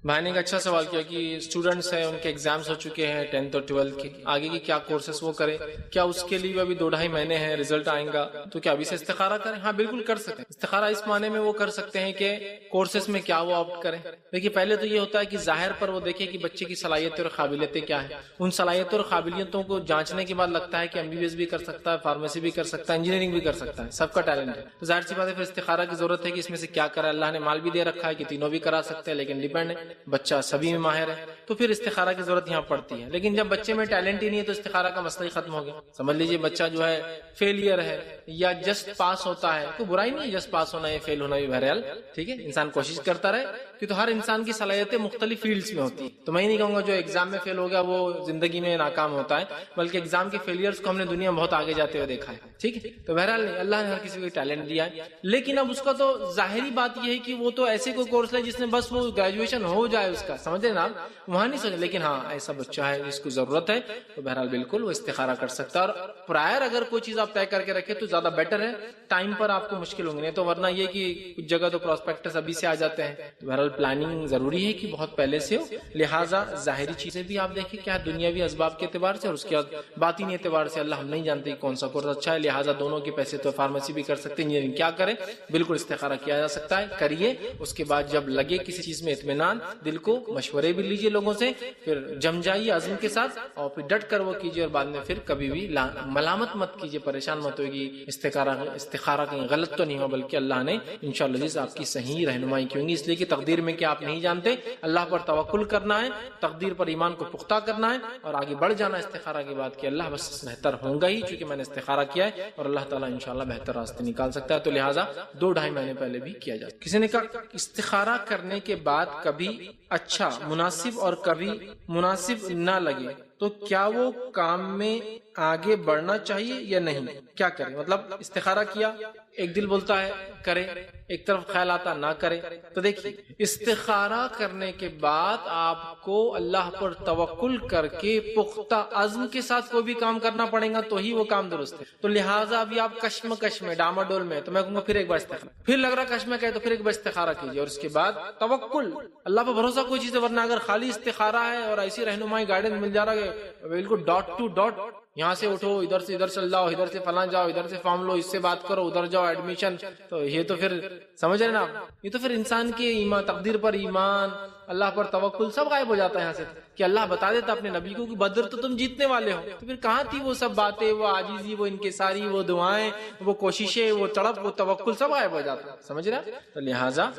[SPEAKER 1] بھائی نے ایک اچھا سوال کیا کہ اسٹوڈنٹس ہیں ان کے ایگزامس ہو چکے ہیں 10th اور 12th کے، آگے کی کیا کورسز وہ کرے، کیا اس کے لیے ابھی 2-2.5 مہینے ہیں رزلٹ آئیں گا تو کیا ابھی سے استخارہ کریں؟ ہاں بالکل کر سکتے ہیں۔ استخارہ اس معنی میں وہ کر سکتے ہیں کہ کورسز میں کیا وہ آپٹ کریں۔ دیکھیے پہلے تو یہ ہوتا ہے کہ ظاہر پر وہ دیکھیں کہ بچے کی صلاحیتیں اور قابلیتیں کیا ہیں، ان صلاحیتوں اور قابلیتوں کو جانچنے کے بعد لگتا ہے کہ MBBS بھی کر سکتا ہے، فارمیسی بھی کر سکتا ہے، انجینئرنگ بھی کر سکتا ہے، سب کا ٹیلنٹ ہے، تو ظاہر سی بات ہے پھر استخارہ کی ضرورت ہے کہ اس میں سے کیا کرے۔ اللہ نے مال بھی دے رکھا ہے کہ تینوں بھی کرا سکتے ہیں، لیکن ڈیپینڈ ہے بچہ سبھی میں ماہر ہے، تو پھر استخارہ کی ضرورت یہاں پڑتی ہے۔ لیکن جب بچے میں ٹیلنٹ ہی نہیں ہے تو استخارہ کا مسئلہ ہی ختم ہو گیا۔ سمجھ لیجئے بچہ جو ہے فیلئر ہے یا جسٹ پاس ہوتا ہے، تو برائی نہیں ہے جسٹ پاس ہونا یا فیل ہونا بھی، بہرحال ٹھیک ہے، انسان کوشش کرتا رہے، کہ تو ہر انسان کی صلاحیتیں مختلف فیلڈز میں ہوتی ہیں۔ تو میں نہیں کہوں گا جو ایگزام میں فیل ہو گیا وہ زندگی میں ناکام ہوتا ہے، بلکہ ایگزام کے فیلئرز کو ہم نے دنیا میں بہت آگے جاتے ہوئے دیکھا ہے، ٹھیک ہے۔ تو بہرحال نہیں، اللہ نے ہر کسی کو ٹیلنٹ دیا ہے، لیکن اب اس کا تو ظاہری بات یہ ہے کہ وہ تو ایسے کوئی کورس لے جس میں بس وہ گریجویشن ہو جائے اس کا، سمجھے نا، وہاں نہیں سوچے۔ لیکن ہاں ایسا بچہ ہے جس کو ضرورت ہے تو بہرحال بالکل وہ استخارہ کر سکتا ہے، اور پرائر اگر کوئی چیز آپ طے کر کے رکھے تو زیادہ بیٹر ہے، ٹائم پر آپ کو مشکل ہوں گے، نہیں تو ورنہ یہ کہ کچھ جگہ تو پراسپیکٹس ابھی سے آ جاتے ہیں، تو بہرحال پلاننگ ضروری ہے کہ بہت پہلے سے ہو۔ لہٰذا ظاہری چیزیں بھی آپ دیکھیں کیا دنیاوی اسباب کے اعتبار سے اور اس کے بعد باطنی اعتبار سے، اللہ ہم نہیں جانتے کون سا کورس اچھا ہے، لہٰذا دونوں کے پیسے تو فارمیسی بھی کر سکتے ہیں، انجینئرنگ کیا کریں، بالکل استخارہ کیا جا سکتا ہے، کریے۔ اس کے بعد جب لگے کسی چیز میں اطمینان، دل کو مشورے بھی لیجیے لوگوں سے، پھر جم جائیے عزم کے ساتھ اور پھر ڈٹ کر وہ کیجیے، اور بعد میں پھر کبھی بھی ملامت مت کیجیے، پریشان مت ہوگی استخارہ کہیں غلط تو نہیں ہو، بلکہ اللہ نے انشاءاللہ عزیز آپ کی صحیح رہنمائی کی ہوگی، اس لیے کہ تقدیر میں کیا آپ نہیں جانتے، اللہ پر توکل کرنا ہے، تقدیر پر ایمان کو پختہ کرنا ہے اور آگے بڑھ جانا استخارہ کے بعد کہ اللہ بس بہتر ہوگا ہی، چونکہ میں نے استخارہ کیا ہے اور اللہ تعالیٰ انشاءاللہ بہتر راستے نکال سکتا ہے، تو لہٰذا 2-2.5 مہینے پہلے بھی کیا جائے۔ کسی نے کہا استخارہ کرنے کے بعد کبھی اچھا مناسب اور کبھی مناسب نہ لگے تو کیا وہ کام میں آگے بڑھنا چاہیے یا نہیں، کیا کرے؟ مطلب استخارہ کیا، ایک دل بولتا ہے کرے، ایک طرف خیال آتا نہ کرے۔ تو دیکھیے استخارہ کرنے کے بعد آپ کو اللہ پر توکل کر کے پختہ عزم کے ساتھ کوئی بھی کام کرنا پڑے گا تو ہی وہ کام درست ہے۔ تو لہٰذا ابھی آپ کشمکش میں ڈاماڈول میں، تو میں کہوں گا پھر ایک بار استخارہ، پھر لگ رہا کشمکش ہے تو پھر ایک بار استخارہ کیجیے، اور اس کے بعد توکل، اللہ پر بھروسہ کوئی چیز ہے، ورنہ اگر خالی استخارہ ہے اور ایسی رہنمائی گائیڈنس مل جا رہا ہے بالکل ڈاٹ ٹو ڈاٹ یہاں سے اٹھو، ادھر سے ادھر چل جاؤ، ادھر سے فلاں جاؤ، ادھر سے فارم لو، اس سے بات کرو، ادھر جاؤ ایڈمیشن. تو یہ تو پھر سمجھ رہے نا آپ، یہ تو پھر انسان کے ایمان، تقدیر پر ایمان، اللہ پر توکل سب غائب ہو جاتا ہے یہاں سے. کہ اللہ بتا دیتا اپنے نبی کو کہ بدر تو تم جیتنے والے ہو، تو پھر کہاں تھی وہ سب باتیں، وہ عاجزی، وہ انکساری، وہ دعائیں، وہ کوششیں، وہ تڑپ، وہ توکل سب غائب ہو جاتا ہے. سمجھ رہے ہیں؟ تو لہٰذا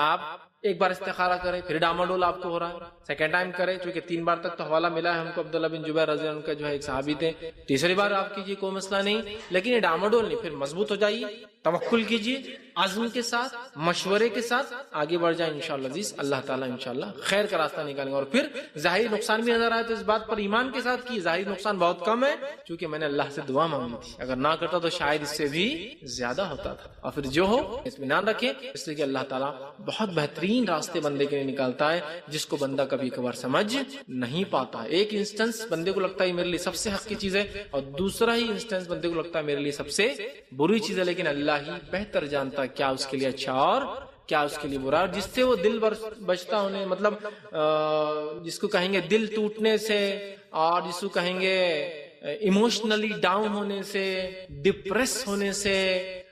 [SPEAKER 1] آپ ایک بار استخارہ کریں، پھر ڈاماڈول آپ کو ہو رہا ہے، سیکنڈ ٹائم کریں، چونکہ 3 بار تک تو حوالہ ملا ہے ہم کو، عبداللہ بن جبیر رضی اللہ عنہ کا جو ہے ایک صحابی تھے. تیسری بار آپ کیجیے، کوئی مسئلہ نہیں، لیکن یہ ڈاماڈول نہیں، پھر مضبوط ہو جائیے، توکل کیجیے، عزم کے ساتھ، مشورے کے ساتھ آگے بڑھ جائیں. انشاءاللہ عزیز اللہ تعالیٰ انشاءاللہ خیر کا راستہ نکالیں گے. اور پھر ظاہری نقصان بھی نظر آئے تو اس بات پر ایمان کے ساتھ کی ظاہری نقصان بہت کم ہے، چونکہ میں نے اللہ سے دعا مانگی تھی، اگر نہ کرتا تو شاید اس سے بھی زیادہ ہوتا تھا. اور پھر جو ہو اطمینان رکھیں، اس لیے کہ اللہ تعالیٰ بہت بہترین راستے بندے کے لیے نکالتا ہے جس کو بندہ کبھی کبھار سمجھ نہیں پاتا. ایک انسٹنس بندے کو لگتا ہے میرے لیے سب سے حق کی چیز ہے، اور دوسرا ہی انسٹنس بندے کو لگتا ہے میرے لیے سب سے بری چیز ہے، لیکن اللہ ہی بہتر جانتا ہے کیا اس کے لیے اچھا اور کیا اس کے لیے برا. اور جس سے وہ دل بچتا ہونے، مطلب جس کو کہیں گے دل ٹوٹنے سے، اور جس کو کہیں گے ایموشنلی ڈاؤن ہونے سے، ڈپریس ہونے سے،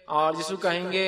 [SPEAKER 1] اور جس کو کہیں گے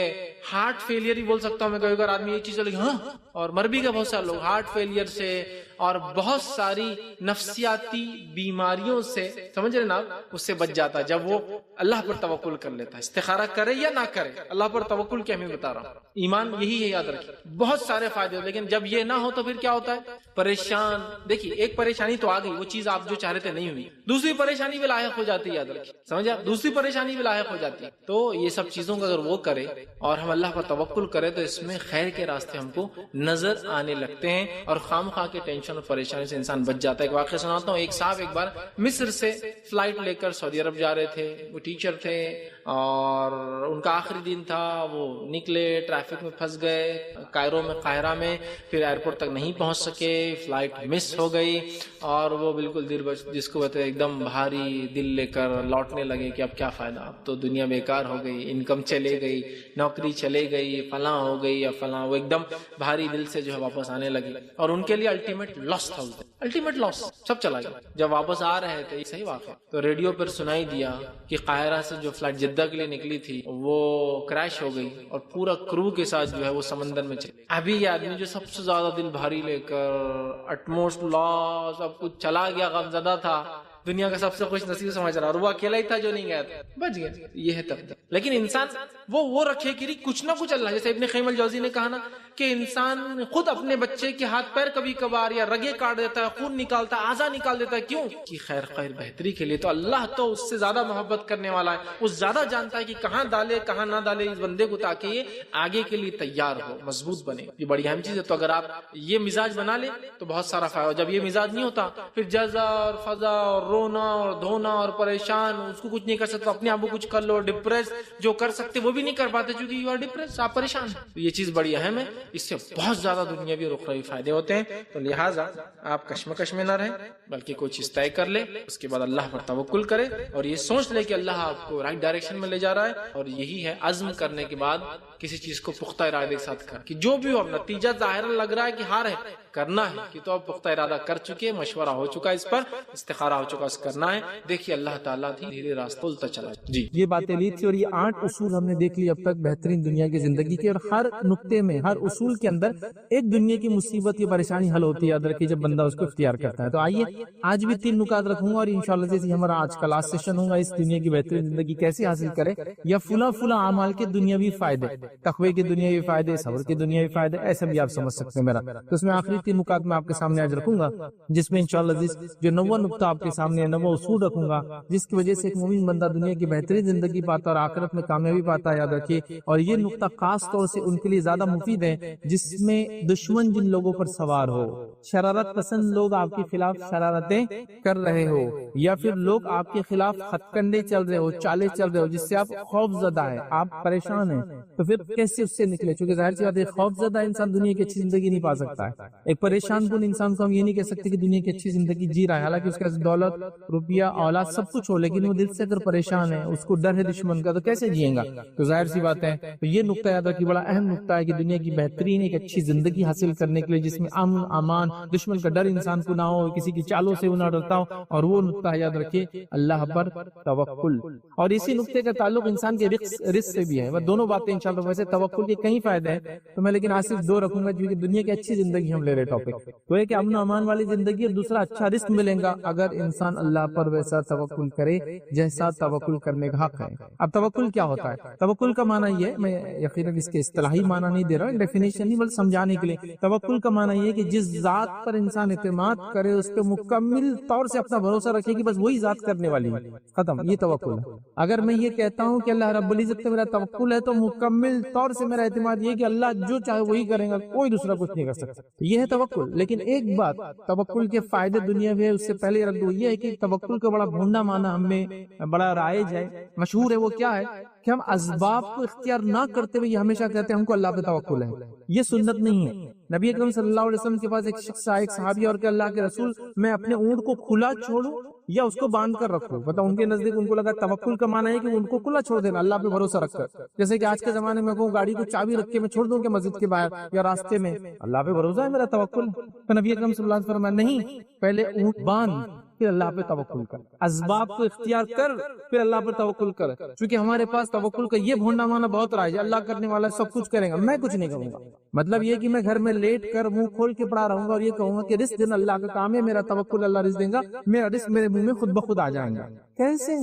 [SPEAKER 1] ہارٹ فیلئر ہی بول سکتا ہوں میں. کبھی آدمی یہ چیز لگی ہاں، اور مر بھی گئے بہت سارے لوگ ہارٹ فیلئر سے اور بہت ساری نفسیاتی بیماریوں سے، سمجھ رہے نا، اس سے بچ جاتا ہے جب وہ اللہ پر توکل کر لیتا ہے. استخارہ کرے یا نہ کرے، اللہ پر توکل کی اہمیت بتا رہا ہوں. ایمان یہی ہے، یاد رکھیں. بہت سارے فائدے ہوتے، لیکن جب یہ نہ ہو تو پھر کیا ہوتا ہے؟ پریشان. دیکھیے ایک پریشانی تو آ گئی، وہ چیز آپ جو چاہ رہے تھے نہیں ہوئی، دوسری پریشانی بھی لاحق ہو جاتی ہے. یاد رکھیں، سمجھا، دوسری پریشانی بھی لاحق ہو جاتی ہے. تو یہ سب چیزوں کا اگر وہ کرے اور ہم اللہ پر توکل کرے تو اس میں خیر کے راستے ہم کو نظر آنے لگتے ہیں، اور خام خواہ کے ٹینشن اور پریشانی سے انسان بچ جاتا ہے. ایک واقعہ سناتا ہوں. ایک صاحب ایک بار مصر سے فلائٹ لے کر سعودی عرب جا رہے تھے. وہ ٹیچر تھے اور ان کا آخری دن تھا. وہ نکلے، ٹریفک میں پھنس گئے کائرو میں، قاہرہ میں، پھر ایئرپورٹ تک نہیں پہنچ سکے، فلائٹ مس ہو گئی، اور وہ بالکل دل جس کو کہتے ایک دم بھاری دل لے کر لوٹنے لگے کہ اب کیا فائدہ، اب تو دنیا بیکار ہو گئی، انکم چلے گئی، نوکری چلے گئی، فلاں ہو گئی یا فلاں. وہ ایک دم بھاری دل سے جو ہے واپس آنے لگے، اور ان کے لیے الٹیمیٹ لاس تھا، الٹیمیٹ لاس، سب چلا گیا. جب واپس آ رہے تھے، صحیح واقعہ، تو ریڈیو پر سنائی دیا کہ قاہرہ سے جو فلائٹ جدہ کے لیے نکلی تھی وہ کریش ہو گئی، اور پورا کرو کے ساتھ جو ہے وہ سمندر میں چلی. ابھی یہ آدمی جو سب سے زیادہ دل بھاری لے کر اٹموسٹ لاس، سب کچھ چلا گیا، غمزدہ تھا، دنیا کا سب سے خوش نصیب سمجھ رہا، اور وہ اکیلا ہی تھا جو نہیں گیا تھا، بچ گیا. یہ ہے تب. لیکن انسان وہ رکھے کہ کچھ نہ کچھ اللہ، جیسے ابن قیم الجوزی نے کہا نا کہ انسان خود اپنے بچے کے ہاتھ پیر کبھی کبھار یا رگے کاٹ دیتا ہے، خون نکالتا ہے، اعضا نکال دیتا ہے. کیوں؟ کہ خیر بہتری کے لیے. تو اللہ تو اس سے زیادہ محبت کرنے والا ہے، وہ زیادہ جانتا ہے کہ کہاں ڈالے کہاں نہ ڈالے اس بندے کو، تاکہ یہ آگے کے لیے تیار ہو، مضبوط بنے. یہ بڑی اہم چیز ہے. تو اگر آپ یہ مزاج بنا لیں تو بہت سارا فائدہ. جب یہ مزاج نہیں ہوتا پھر جزا اور فضا اور رونا اور دھونا اور پریشان، اس کو کچھ نہیں کر سکتا، اپنے آپ کو کچھ کر لو، ڈپریس جو کر سکتے وہ بھی نہیں کر پاتے، کیونکہ یو آر ڈپریس، آپ پریشان ہیں. تو یہ چیز بڑی اہم ہے، اس سے بہت زیادہ دنیاوی اور اخروی فائدے ہوتے ہیں. تو لہٰذا آپ کشمکش میں نہ رہیں، بلکہ کوئی چیز طے کر لے، اس کے بعد اللہ پر توکل کرے، اور یہ سوچ لے کہ اللہ آپ کو رائٹ ڈائریکشن میں لے جا رہا ہے. اور یہی ہے عزم کرنے کے بعد کسی چیز کو پختہ ارادے کے ساتھ کر، کہ جو بھی ہو، نتیجہ ظاہر لگ رہا ہے کہ ہار ہے، کرنا ہے، کہ تو اب پختہ ارادہ کر چکے، مشورہ ہو چکا، اس پر استخارہ ہو چکا، اس کرنا ہے. دیکھیے اللہ تعالیٰ دھیرے راستہ کھلتا چلا. جی
[SPEAKER 3] یہ باتیں لی تھی، اور یہ 8 اصول ہم نے دیکھ لی اب تک بہترین دنیا کی زندگی کے، اور ہر نقطے میں، ہر اصول کے اندر ایک دنیا کی مصیبت یا پریشانی حل ہوتی ہے، یاد رکھیے، جب بندہ اس کو اختیار کرتا ہے. تو آئیے آج بھی 3 نکات رکھوں گا، اور انشاءاللہ جیسے ہمارا آج کا لاسٹ سیشن ہوگا اس دنیا کی بہترین زندگی کیسے حاصل کرے، یا فلاں اعمال کے دنیاوی فائدے، تقوی کے دنیاوی فائدے، صبر کے دنیاوی فائدے، ایسا بھی آپ سمجھ سکتے ہیں میرا. تو اس میں آخری 3 نکات میں آپ کے سامنے آج رکھوں گا، جس میں انشاءاللہ جو 9واں نقطہ آپ کے سامنے 9واں اصول رکھوں گا، جس کی وجہ سے ایک مومن بندہ دنیا کی بہترین زندگی پاتا اور آخرت میں کامیابی پاتا ہے. یاد رکھیے، اور یہ نقطہ خاص طور سے ان کے لیے زیادہ مفید ہے جس میں دشمن جن لوگوں پر سوار ہو، شرارت پسند لوگ آپ کے خلاف شرارتیں کر رہے ہو، یا پھر لوگ آپ کے خلاف ہتھ کنڈے چل رہے ہو، چالے چل رہے ہو، جس سے آپ خوف زدہ ہیں، آپ پریشان ہیں. تو پھر کیسے اس سے نکلے؟ چونکہ ظاہر سی بات ہے، خوف زدہ انسان دنیا کی اچھی زندگی نہیں پا سکتا ہے. ایک پریشان کن انسان کو ہم یہ نہیں کہہ سکتے کہ دنیا کی اچھی زندگی جی رہا ہے، حالانکہ اس کے پاس دولت، روپیہ، اولاد سب کچھ ہو، لیکن وہ دل سے اگر پریشان ہے، اس کو ڈر ہے دشمن کا، تو کیسے جیئیں گا؟ تو ظاہر سی بات ہے. تو یہ نقطہ یاد رکھیے، بڑا اہم نقطہ ہے کہ دنیا کی بہترین بہترین ایک اچھی زندگی حاصل کرنے کے لیے جس میں امن امان دشمن کا ڈر انسان کو نہ ہو, کسی کی چالوں سے وہ نہ ڈرتا ہو, اور وہ نقطہ یاد رکھے اللہ پر توکل. اور اسی نقطے کا تعلق انسان کے رزق سے بھی ہے. وہ دونوں باتیں انشاءاللہ, ویسے توکل کے کئی فائدے ہیں تو میں لیکن آج صرف 2 رکھوں گا کیونکہ دنیا کی اچھی زندگی ہم لے رہے ٹاپک. تو ایک امن و امان والی زندگی, اور دوسرا اچھا رزق ملے گا اگر انسان اللہ پر ویسا توکل کرے جیسا توکل کرنے کا حق ہے. اب توکل کیا ہوتا ہے؟ توکل کا معنی یہ, میں یقیناً اس کے اصطلاحی معنی نہیں دے رہا ہوں, ڈیفینیشن نہیں بلکہ سمجھانے کے لیے. توکل کا معنی یہ کہ جس ذات پر انسان اعتماد کرے اس پہ مکمل طور سے اپنا بھروسہ رکھے کہ بس وہی ذات کرنے والی ہے, ختم, یہ توکل ہے. اگر میں یہ کہتا ہوں کہ اللہ رب العزت پہ میرا توکل ہے تو مکمل طور سے میرا اعتماد یہ کہ اللہ جو چاہے وہی کرے گا, کوئی دوسرا کچھ نہیں کر سکتا. یہ ہے توکل. لیکن ایک بات توکل کے فائدے دنیا میں اس سے پہلے رکھ دو, یہ ہے کہ توکل کا بڑا بھونڈا معنی ہم میں بڑا رائج ہے, مشہور ہے. وہ کیا ہے کہ ہم اسباب کو اختیار نہ کرتے ہوئے یہ ہمیشہ کہتے ہیں ہم کو اللہ پہ توکل ہے. یہ سنت نہیں ہے. نبی اکرم صلی اللہ علیہ وسلم کے پاس ایک شخص آیا, ایک صحابی, اور کہ اللہ کے رسول میں اپنے اونٹ کو کھلا چھوڑوں یا اس کو باندھ کر رکھوں. بتاؤ, ان کے نزدیک ان کو لگا توکل کا معنی ہے کہ ان کو کھلا چھوڑ دینا اللہ پہ بھروسہ رکھ کر. جیسے کہ آج کے زمانے میں کہوں گاڑی کو چابی رکھ کے میں چھوڑ دوں کہ مسجد کے باہر یا راستے میں, اللہ پہ بھروسہ ہے میرا توکل. تو نبی اکرم صلی اللہ علیہ وسلم فرمایا نہیں, پہلے اونٹ باندھ پھر اللہ پہ توکل کر, اسباب کو اختیار کر پھر اللہ پر توکل کر. چونکہ ہمارے پاس توکل کا یہ بھونڈا معنی بہت رائج ہے, اللہ کرنے والا سب کچھ کرے گا, میں کچھ نہیں کروں گا. مطلب یہ کہ میں گھر میں لیٹ کر منہ کھول کے پڑا رہوں گا اور یہ کہوں گا کہ رزق دینا اللہ کا کام ہے, میرا توکل اللہ رزق دے گا, میرا رزق میرے منہ میں خود بخود آ جائے گا. کیسے؟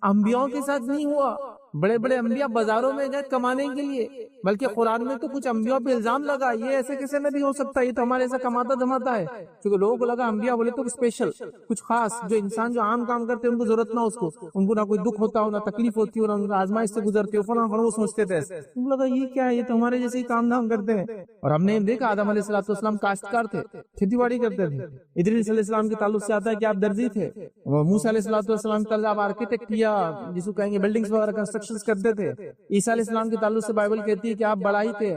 [SPEAKER 3] انبیاء کے ساتھ نہیں ہوا. بڑے بڑے انبیاء بازاروں میں گئے کمانے کے لیے, بلکہ قرآن میں تو کچھ انبیاء پہ الزام لگا, یہ ایسے کیسے نہیں ہو سکتا, یہ تو ہمارے ایسا کماتا دھماتا ہے. کیونکہ لوگوں کو لگا انبیاء بولے تو اسپیشل, کچھ خاص, جو انسان جو عام کام کرتے ہیں ان کو ضرورت نہ, اس کو ان کو نہ کوئی دکھ ہوتا ہو, نہ تکلیف ہوتی ہو, نہ ان کو آزمائش سے گزرتے ہو, فلاں وہ سوچتے تھے. ان کو لگا یہ کیا ہے, یہ تو ہمارے جیسے ہی کام دھام کرتے ہیں. اور ہم نے دیکھا آدم علیہ السلام کاشتکار تھے, کھیتی باڑی کرتے تھے. ادریس علیہ السلام کے تعلق سے آتا ہے کہ آپ درزی تھے. موسیٰ علیہ السلام کے تعلق آپ آرکیٹیکٹ یا جس کو کہیں گے بلڈنگز وغیرہ کنسٹرکشن کرتے تھے. عیسیٰ علیہ السلام کے تعلق سے بائبل کہتی ہے کہ آپ بڑائی تھے,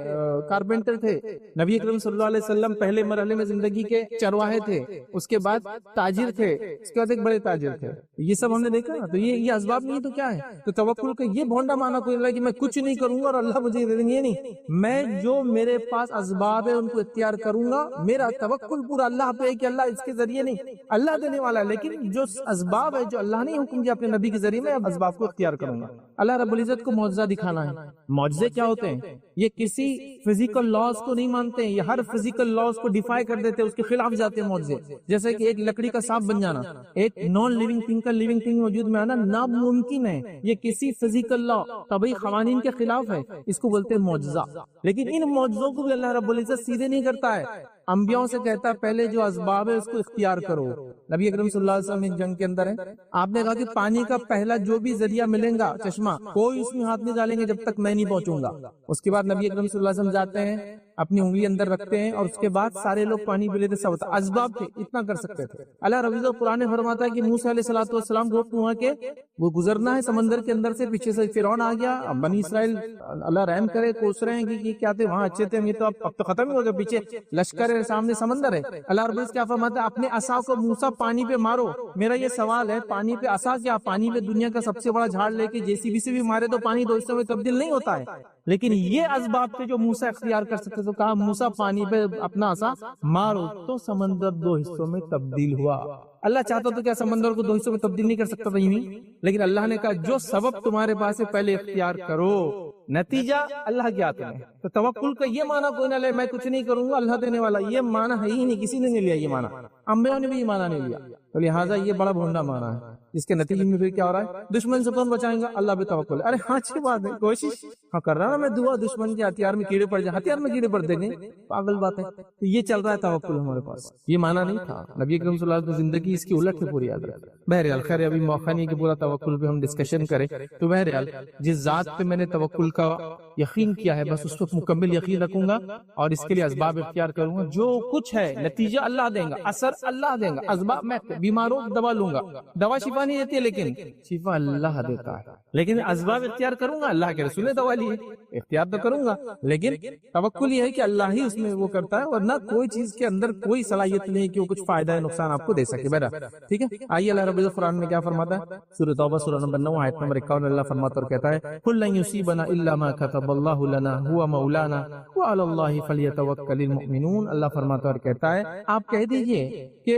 [SPEAKER 3] کارپینٹر تھے. نبی اکرم صلی اللہ علیہ وسلم پہلے مرحلے میں زندگی کے چرواہے تھے, اس کے بعد تاجر تھے, اس کے بعد ایک بڑے تاجر تھے. یہ سب ہم نے دیکھا نا. تو یہ اسباب نہیں تو کیا ہے؟ تو توکل کا یہ بھونڈا معنی کوئی نہیں کہ میں کچھ نہیں کروں گا اور اللہ مجھے دے دیں گے. یہ نہیں, میں جو میرے پاس اسباب ہے ان کو اختیار کروں گا. میرا توکل پورا اللہ پہ ہے کہ اللہ اس کے ذریعے نہیں, اللہ دینے والا ہے, لیکن جو اسباب ہے جو اللہ نے حکم دیا اپنے نبی کے ذریعے میں اسباب کو اختیار کروں گا. اللہ رب العزت کو معجزہ دکھانا ہے. معجزے کیا ہوتے ہیں؟ یہ کسی فزیکل لاز کو نہیں مانتے ہیں, یہ ہر فزیکل لاز کو ڈیفائی کر دیتے ہیں, اس کے خلاف جاتے ہیں معجزے. جیسے کہ ایک لکڑی کا سانپ بن جانا, ایک نان لیونگ تھنگ کا لیونگ تھنگ موجود میں آنا ناممکن ہے. یہ کسی فزیکل لا طبعی قوانین کے خلاف ہے, اس کو بولتے ہیں معجزہ. لیکن ان معجزوں کو بھی اللہ رب العزت سیدھے نہیں کرتا ہے, انبیاء سے کہتا ہے پہلے جو اسباب ہے اس کو اختیار کرو. نبی اکرم صلی اللہ علیہ وسلم ایک جنگ کے اندر ہے, آپ نے کہا کہ پانی کا پہلا جو بھی ذریعہ ملے گا, چشمہ, کوئی اس میں ہاتھ نہیں ڈالیں گے جب تک میں نہیں پہنچوں گا. اس کے بعد نبی اکرم صلی اللہ علیہ وسلم جاتے ہیں, اپنی انگلی اندر رکھتے ہیں, اور اس کے بعد سارے لوگ پانی پی لیتے. سب اسباب تھے, اتنا کر سکتے تھے. اللہ رب العزت قرآن فرماتا ہے کہ موسیٰ علیہ السلام کو حکم ہوا کہ وہ گزرنا ہے سمندر کے اندر سے, پیچھے سے فرعون آ گیا. بنی اسرائیل اللہ رحم کرے کوس رہے ہیں کہ کیا تھے وہاں اچھے تھے, یہ تو اب تو ختم ہی ہو گیا, پیچھے لشکر ہے, سامنے سمندر ہے. اللہ رب العزت کیا فرماتا ہے, اپنے عصا کو موسیٰ پانی پہ مارو. میرا یہ سوال ہے, پانی پہ عصا کیا, پانی پہ دنیا کا سب سے بڑا جھاڑ لے کے JCB سے بھی مارے تو پانی دو حصوں میں تبدیل نہیں ہوتا ہے. لیکن یہ اسباب تھے جو موسیٰ اختیار کر سکتے, تو کہا موسیٰ پانی پہ اپنا عصا مارو, تو سمندر 2 حصوں میں تبدیل ہوا. اللہ چاہتا تو کیا سمندر کو 2 حصوں میں تبدیل نہیں کر سکتا تھا یوں ہی, لیکن اللہ نے کہا جو سبب تمہارے پاس ہے پہلے اختیار کرو, نتیجہ اللہ کے ہاتھ میں. تو توکل کا یہ معنی کوئی نہ لے میں کچھ نہیں کروں گا اللہ دینے والا, یہ معنی ہے ہی نہیں, کسی نے نہیں لیا یہ معنی, انبیاء نے بھی یہ معنی نہیں لیا. تو لہٰذا یہ بڑا بھونڈا معنی ہے, جس کے نتیجے میں پھر کیا ہو رہا ہے, دشمن سے کون بچائیں گا, اللہ پہ توکل. ارے ہاں اچھی بات ہے, کوشش ہاں کر رہا نا میں دعا, دشمن کے ہتھیار میں کیڑے پڑ جائیں, ہتھیار میں کیڑے پڑ دیں گے, پاگل بات ہے. تو یہ چل رہا ہے توکل ہمارے پاس, یہ معنی نہیں تھا. نبی اکرم صلی اللہ علیہ وسلم زندگی اس کی الٹ ہے پوری, یاد رکھ. بہرحال خیر ابھی موقع نہیں کہ پورا توکل پہ ہم ڈسکشن کریں. تو بہرحال جس ذات پہ میں نے توکل کا یقین کیا ہے بس اس پر مکمل یقین رکھوں گا, اور اس کے لیے اسباب اختیار کروں گا. جو کچھ ہے نتیجہ اللہ دیں گا, اثر اللہ دیں گا. اسباب میں بیماروں دوا لوں گا, دوا شفا شفا نہیں دیتی ہے، لیکن شفا اللہ دیتا ہے. لیکن اسباب اختیار کروں گا، اللہ کے رسول نے دوا لی ہے، اختیار تو کروں گا، لیکن توکل یہ ہے کہ اللہ ہی اس میں وہ کرتا ہے، ورنہ کوئی چیز کے اندر کوئی صلاحیت نہیں کہ وہ کچھ فائدہ ہے نقصان آپ کو دے سکے. بہرحال ٹھیک ہے. آئیے اللہ رب العزت قرآن میں کیا فرماتا ہے؟ سورۃ توبہ سورہ نمبر 9 آیت نمبر 51 اللہ فرماتا اور کہتا ہے قل لن یصیبنا الا ما كتب اللہ لنا هو مولانا وعلى الله فلیتوکل المؤمنون. اللہ فرماتا اور کہتا ہے آپ کہہ دیجئے کہ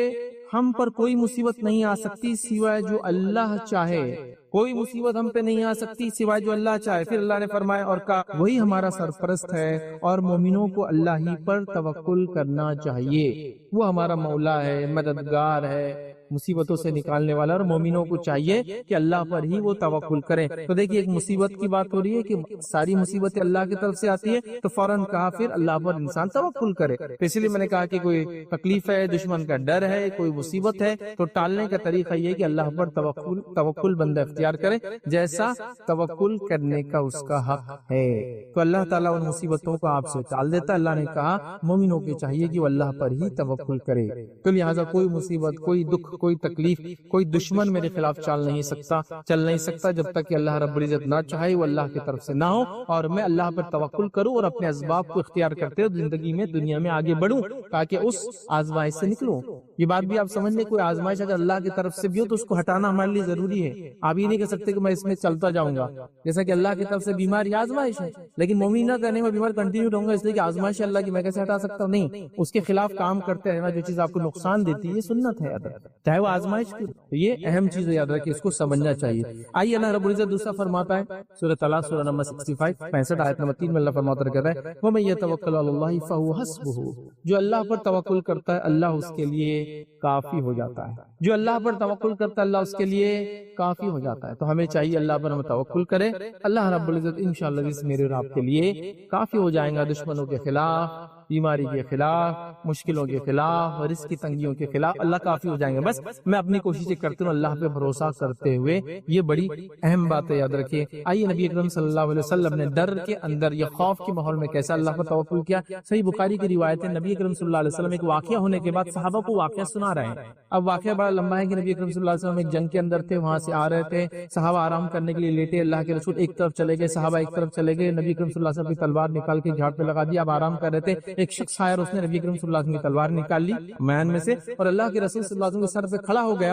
[SPEAKER 3] ہم پر کوئی مصیبت نہیں آ سکتی سوائے جو اللہ چاہے، کوئی مصیبت ہم پہ نہیں آ سکتی سوائے جو اللہ چاہے. پھر اللہ نے فرمایا اور کہا وہی ہمارا سرپرست ہے اور مومنوں کو اللہ ہی پر توکل کرنا چاہیے، وہ ہمارا مولا ہے، مددگار ہے، مصیبتوں سے نکالنے والا، اور مومنوں کو چاہیے کہ اللہ پر ہی وہ توکل کریں. تو دیکھیے ایک مصیبت کی بات ہو رہی ہے کہ ساری مصیبتیں اللہ کی طرف سے آتی ہے، تو فوراً کہا پھر اللہ پر انسان توکل کرے. تو اسی لیے میں نے کہا کہ کوئی تکلیف ہے، دشمن کا ڈر ہے، کوئی مصیبت ہے، تو ٹالنے کا طریقہ یہ کہ اللہ پر توکل بندہ اختیار کرے جیسا توکل کرنے کا اس کا حق ہے. تو اللہ تعالیٰ ان مصیبتوں کو آپ سے ٹال دیتا. اللہ نے کہا مومنوں کو چاہیے کہ وہ اللہ پر ہی توکل کرے. تو لہٰذا کوئی مصیبت، کوئی دکھ، کوئی تکلیف، کوئی دشمن میرے خلاف چل نہیں سکتا جب تک کہ اللہ رب العزت نہ چاہے، وہ اللہ کی طرف سے نہ ہو، اور میں اللہ پر توکل کروں اور اپنے اسباب کو اختیار کرتے ہوئے زندگی میں، دنیا میں آگے بڑھوں تاکہ اس آزمائش سے نکلوں. یہ بات بھی آپ سمجھ لیں، کوئی آزمائش اگر اللہ کی طرف سے بھی ہو تو اس کو ہٹانا ہمارے لیے ضروری ہے. آپ یہ نہیں کہہ سکتے کہ میں اس میں چلتا جاؤں گا. جیسا کہ اللہ کی طرف سے بیماری آزمائش ہے، لیکن مومن نہ کہنے میں بیمار کنٹینیو رہوں گا اس لیے کہ آزمائش اللہ کی میں کیسے ہٹا سکتا ہوں؟ نہیں، اس کے خلاف کام کرتے رہنا. جو چیز آپ کو نقصان دیتی ہے یہ سنت ہے، چاہے وہ آزمائش کی. یہ اہم چیز یاد رکھیں، اس کو سمجھنا چاہیے. آئیے اللہ رب العزت دوسرا فرماتا ہے سورۃ طلاق سورہ نمبر 65 آیت نمبر 3 میں اللہ فرماتا کہتا ہے وَمَن يَتَوَكَّلْ عَلَى اللَّهِ فَهُوَ حَسْبُهُ. جو اللہ پر توکل کرتا ہے اللہ اس کے لیے کافی ہو جاتا ہے. جو اللہ پر توکل کرتا ہے اللہ اس کے لیے کافی ہو جاتا ہے. تو ہمیں چاہیے اللہ پر ہم توکل کریں. اللہ رب العزت انشاءاللہ اس میرے اور آپ کے لیے کافی ہو جائیں گا، دشمنوں کے خلاف، بیماری کے خلاف، مشکلوں کے خلاف، رزق کی تنگیوں کے خلاف اللہ کافی ہو جائیں گے. بس میں اپنی کوششیں کرتا ہوں اللہ پہ بھروسہ کرتے ہوئے. یہ بڑی اہم بات ہے، یاد رکھیے. آئیے نبی اکرم صلی اللہ علیہ وسلم نے ڈر کے اندر یا خوف کے ماحول میں کیسا اللہ پر توکل کیا. صحیح بخاری کی روایت ہے، نبی اکرم صلی اللہ علیہ وسلم ایک واقعہ ہونے کے بعد صحابہ کو واقعہ سنا رہے ہیں. اب واقعہ بڑا لمبا ہے کہ نبی اکرم صلی اللہ علیہ وسلم ایک جنگ کے اندر تھے، وہاں سے آ رہے تھے، صحابہ آرام کرنے کے لیے لیٹے، اللہ کے رسول ایک طرف چلے گئے، صحابہ ایک طرف چلے گئے. نبی اکرم صلی اللہ علیہ وسلم کی تلوار نکال کے جھاڑ پہ لگا دی. اب آرام کر رہے تھے، ایک شخص آیا اور اس نے نبی اکرم صلی اللہ علیہ وسلم کی تلوار نکال لی میان میں سے اور اللہ کے رسول صلی اللہ علیہ وسلم کے سر پہ کھڑا ہو گیا.